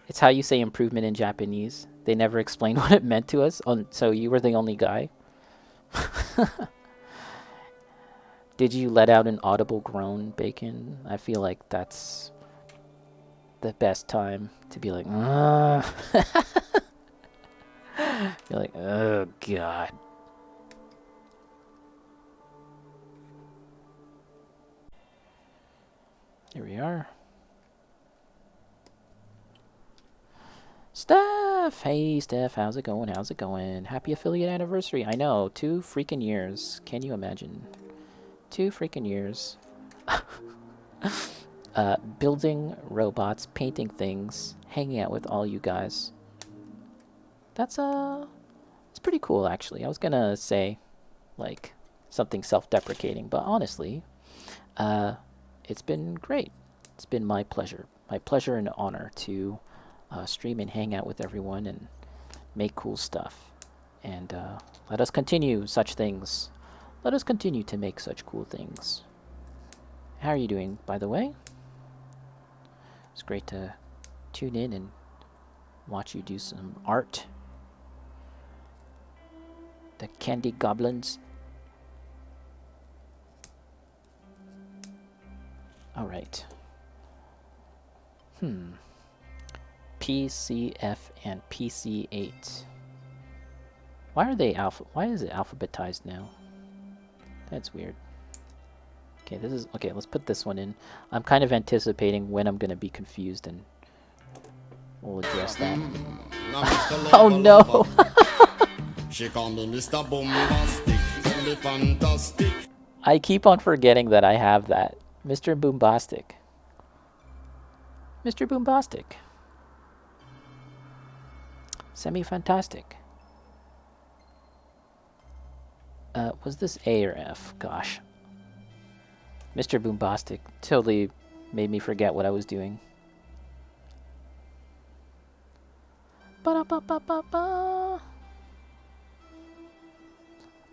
It's how you say improvement in Japanese. They never explained what it meant to us, so you were the only guy. Did you let out an audible groan, Bacon? I feel like that's the best time to be like, ugh. You're like, oh god. Here we are. Steph! Hey, Steph, how's it going? How's it going? Happy affiliate anniversary. I know, 2 freaking years. Can you imagine? 2 freaking years. Building robots, painting things, hanging out with all you guys. That's it's pretty cool, actually. I was gonna say, like, something self-deprecating, but honestly, it's been great. It's been my pleasure and honor to stream and hang out with everyone and make cool stuff. And let us continue such things. Let us continue to make such cool things. How are you doing, by the way? It's great to tune in and watch you do some art. The candy goblins. Alright. PCF and PC8. Why are they why is it alphabetized now? That's weird. Okay, okay, let's put this one in. I'm kind of anticipating when I'm gonna be confused, and we'll address that. Oh no! She call me Mr. Bombastic, tell me fantastic. I keep on forgetting that I have that. Mr. Boombastic. Mr. Boombastic. Semi-fantastic. Was this A or F? Gosh. Mr. Boombastic totally made me forget what I was doing. Ba-da-ba-ba-ba-ba.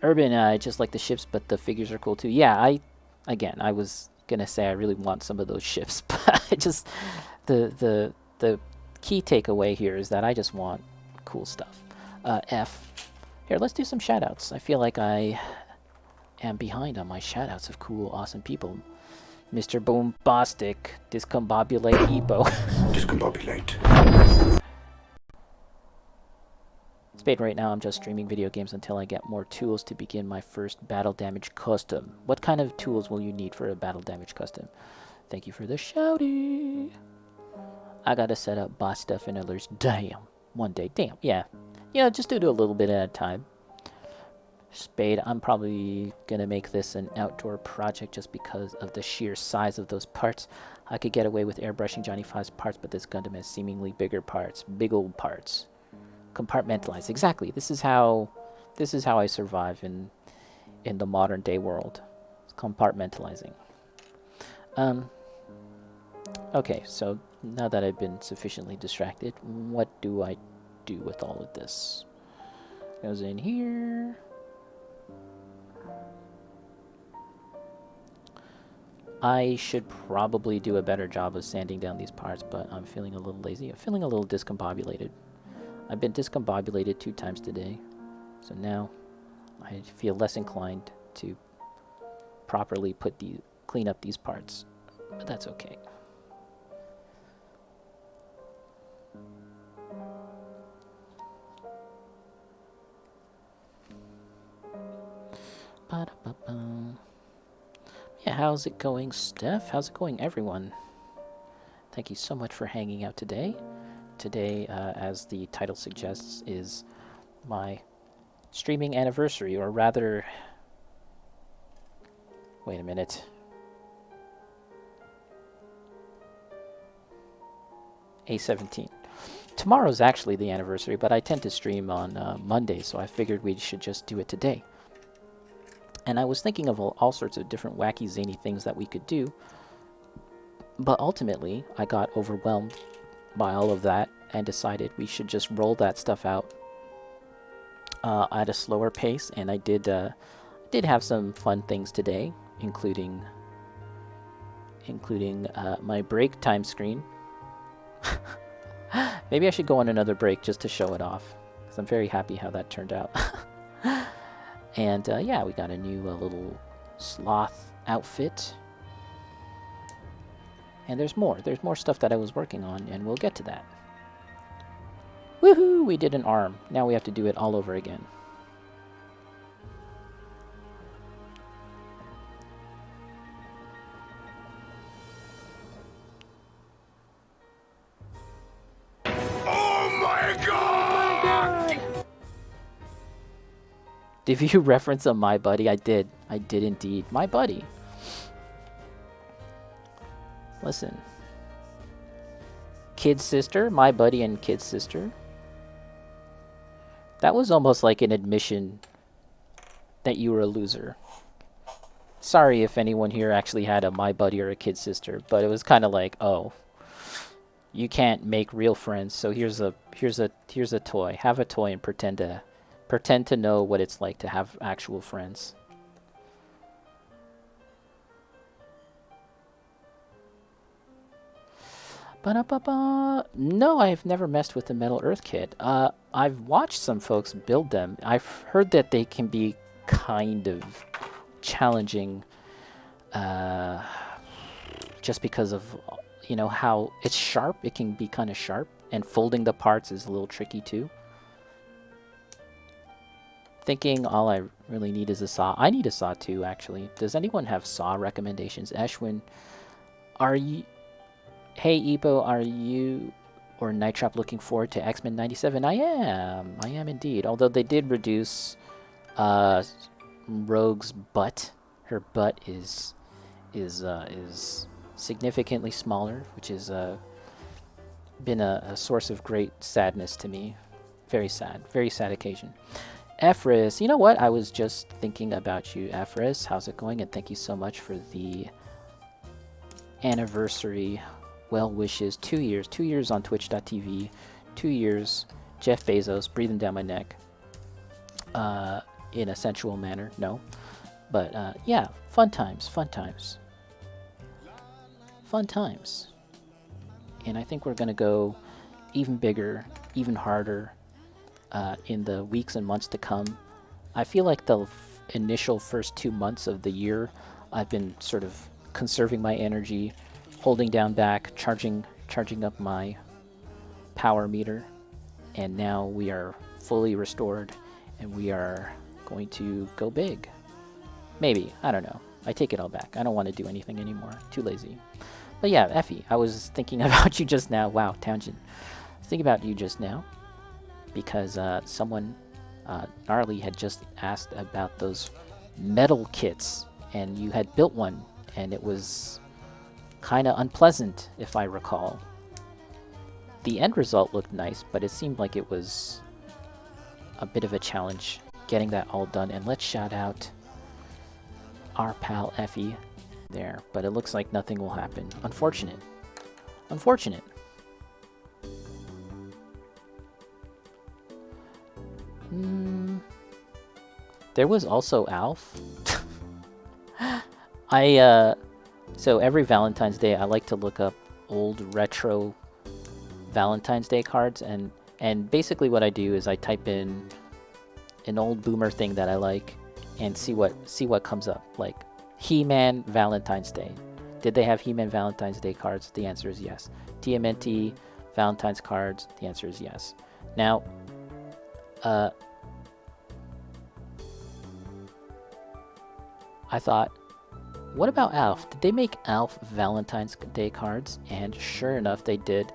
Urban, I just like the ships, but the figures are cool too. Yeah, I was gonna say I really want some of those ships, but I just the key takeaway here is that I just want cool stuff. F. Here, let's do some shoutouts. I feel like I am behind on my shoutouts of cool, awesome people. Mr. Boombastic, Discombobulate Ebo. Discombobulate. Spade, right now I'm just streaming video games until I get more tools to begin my first battle damage custom. What kind of tools will you need for a battle damage custom? Thank you for the shouty. I gotta set up boss stuff and alerts. Damn. One day. Damn. Yeah. Yeah, just do it a little bit at a time. Spade, I'm probably gonna make this an outdoor project just because of the sheer size of those parts. I could get away with airbrushing Johnny Five's parts, but this Gundam has seemingly bigger parts. Big old parts. Compartmentalize. Exactly. This is how I survive in the modern day world. It's compartmentalizing. Okay, so now that I've been sufficiently distracted, what do I do with all of this? Goes in here. I should probably do a better job of sanding down these parts, but I'm feeling a little lazy. I'm feeling a little discombobulated. I've been discombobulated 2 times today, so now I feel less inclined to properly clean up these parts, but that's okay. Ba-da-ba-ba. Yeah, how's it going, Steph? How's it going, everyone? Thank you so much for hanging out today. Today, as the title suggests, is my streaming anniversary, or rather... Wait a minute. A17. Tomorrow's actually the anniversary, but I tend to stream on Monday, so I figured we should just do it today. And I was thinking of all sorts of different wacky, zany things that we could do, but ultimately, I got overwhelmed by all of that and decided we should just roll that stuff out at a slower pace. And I did have some fun things today, including my break time screen. Maybe I should go on another break just to show it off, because I'm very happy how that turned out. And yeah, we got a new little sloth outfit. And there's more stuff that I was working on, and we'll get to that. Woohoo! We did an arm. Now we have to do it all over again. Oh my god! Did you reference a My Buddy? I did. I did indeed. My Buddy. Listen. Kid sister, My Buddy and kid sister. That was almost like an admission that you were a loser. Sorry if anyone here actually had a My Buddy or a kid sister, but it was kind of like, oh, you can't make real friends, so here's a toy. Have a toy and pretend to know what it's like to have actual friends. Ba-da-ba-ba. No, I've never messed with the Metal Earth kit. I've watched some folks build them. I've heard that they can be kind of challenging, just because of, how it's sharp. It can be kind of sharp, and folding the parts is a little tricky too. Thinking all I really need is a saw. I need a saw too, actually. Does anyone have saw recommendations? Ashwin, are you... Hey, Epo, are you or Nitrap looking forward to X-Men 97? I am. I am indeed. Although they did reduce Rogue's butt. Her butt is significantly smaller, which has been a source of great sadness to me. Very sad occasion. Ephris, you know what? I was just thinking about you, Ephris. How's it going? And thank you so much for the anniversary well wishes. 2 years. 2 years on Twitch.tv. 2 years. Jeff Bezos breathing down my neck. In a sensual manner. No. But, yeah. Fun times. Fun times. Fun times. And I think we're going to go even bigger, even harder in the weeks and months to come. I feel like the initial first 2 months of the year, I've been sort of conserving my energy, holding down back, charging up my power meter, and now we are fully restored, and we are going to go big. Maybe. I don't know. I take it all back. I don't want to do anything anymore. Too lazy. But yeah, Effie, I was thinking about you just now. Wow, tangent. I was thinking about you just now because someone, Gnarly, had just asked about those metal kits, and you had built one, and it was kind of unpleasant, if I recall. The end result looked nice, but it seemed like it was a bit of a challenge getting that all done. And let's shout out our pal Effie there, but it looks like nothing will happen. Unfortunate. Unfortunate. There was also Alf. So every Valentine's Day, I like to look up old retro Valentine's Day cards, and basically what I do is I type in an old boomer thing that I like and see what comes up. Like He-Man Valentine's Day. Did they have He-Man Valentine's Day cards? The answer is yes. TMNT Valentine's cards? The answer is yes. Now, I thought, what about Alf? Did they make Alf Valentine's Day cards? And sure enough, they did.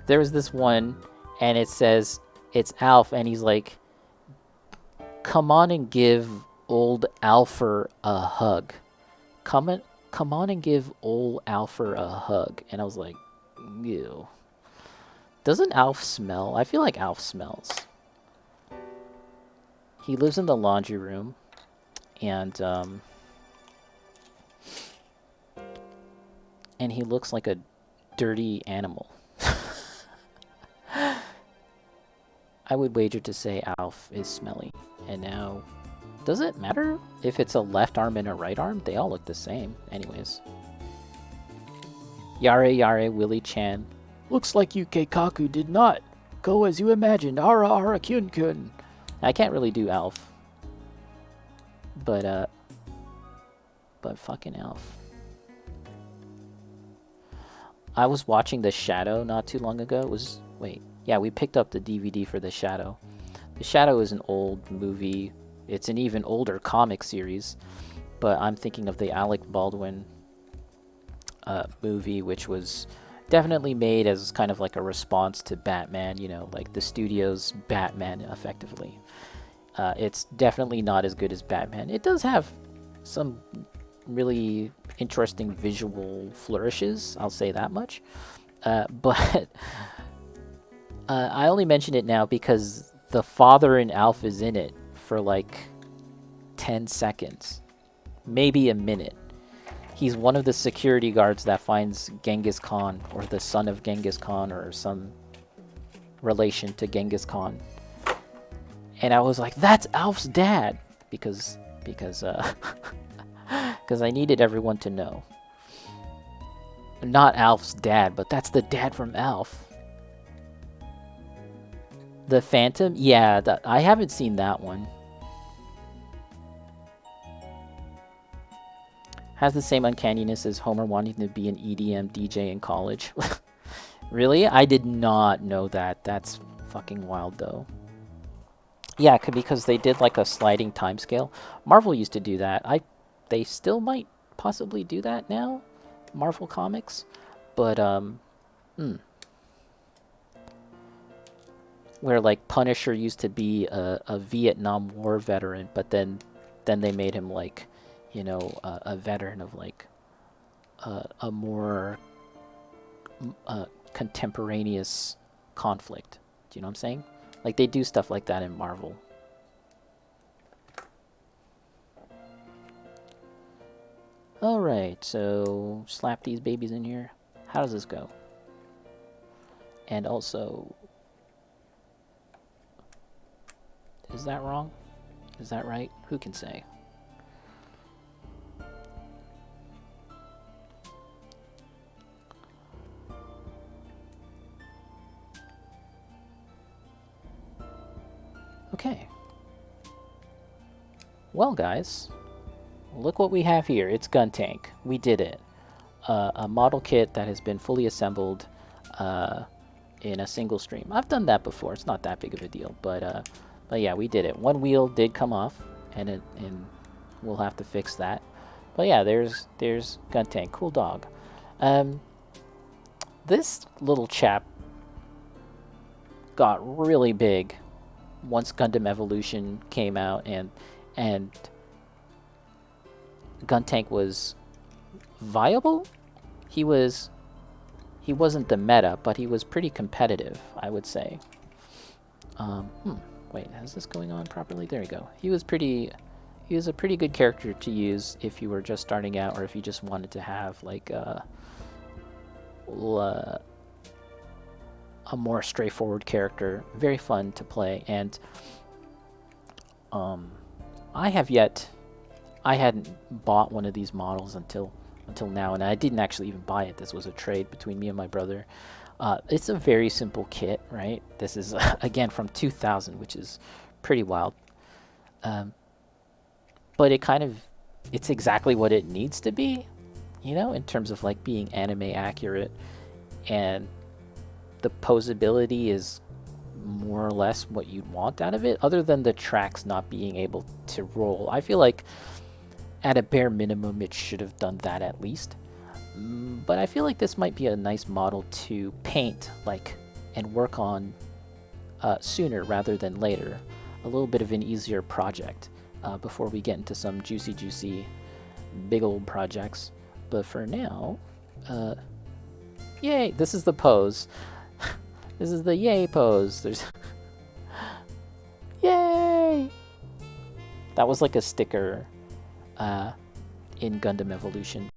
There was this one, and it says, it's Alf, and he's like, come on and give old Alfer a hug. Come on and give old Alfer a hug. And I was like, ew. Doesn't Alf smell? I feel like Alf smells. He lives in the laundry room, and he looks like a dirty animal. I would wager to say Alf is smelly. And now, does it matter if it's a left arm and a right arm? They all look the same. Anyways. Yare Willie Chan. Looks like you Keikaku did not go as you imagined. Ara Ara Kyun Kyun. I can't really do Alf. But fucking Alf. I was watching The Shadow not too long ago. Yeah, we picked up the DVD for The Shadow. The Shadow is an old movie. It's an even older comic series. But I'm thinking of the Alec Baldwin movie, which was definitely made as kind of like a response to Batman, like the studio's Batman, effectively. It's definitely not as good as Batman. It does have some really interesting visual flourishes, I'll say that much. But I only mention it now because the father in Alf is in it for like 10 seconds, maybe a minute. He's one of the security guards that finds Genghis Khan, or the son of Genghis Khan, or some relation to Genghis Khan. And I was like, that's Alf's dad, because I needed everyone to know. Not Alf's dad, but that's the dad from Alf. The Phantom? Yeah, I haven't seen that one. Has the same uncanniness as Homer wanting to be an EDM DJ in college. Really? I did not know that. That's fucking wild, though. Yeah, because they did like a sliding timescale. Marvel used to do that. They still might possibly do that now, Marvel Comics, but where like Punisher used to be a Vietnam War veteran, but then they made him like, you know, a veteran of like a more contemporaneous conflict. Do you know what I'm saying? Like they do stuff like that in Marvel. Alright, so slap these babies in here. How does this go? And also, is that wrong? Is that right? Who can say? Okay. Well, guys, look what we have here. It's Guntank. We did it. A model kit that has been fully assembled in a single stream. I've done that before. It's not that big of a deal, but yeah, we did it. One wheel did come off, and we'll have to fix that. But yeah, there's Guntank. Cool dog. This little chap got really big once Gundam Evolution came out, and Guntank was viable. He wasn't the meta, but he was pretty competitive, I would say. Wait, is this going on properly? There we go. He was a pretty good character to use if you were just starting out, or if you just wanted to have like a more straightforward character. Very fun to play, and I hadn't bought one of these models until now, and I didn't actually even buy it. This was a trade between me and my brother. It's a very simple kit, right? This is again from 2000, which is pretty wild. But it's exactly what it needs to be, you know, in terms of like being anime accurate, and the posability is more or less what you'd want out of it, other than the tracks not being able to roll. I feel like at a bare minimum it should have done that at least. But I feel like this might be a nice model to paint like and work on sooner rather than later. A little bit of an easier project before we get into some juicy big old projects. But for now, yay, this is the pose. This is the yay pose. There's yay. That was like a sticker in Gundam Evolution.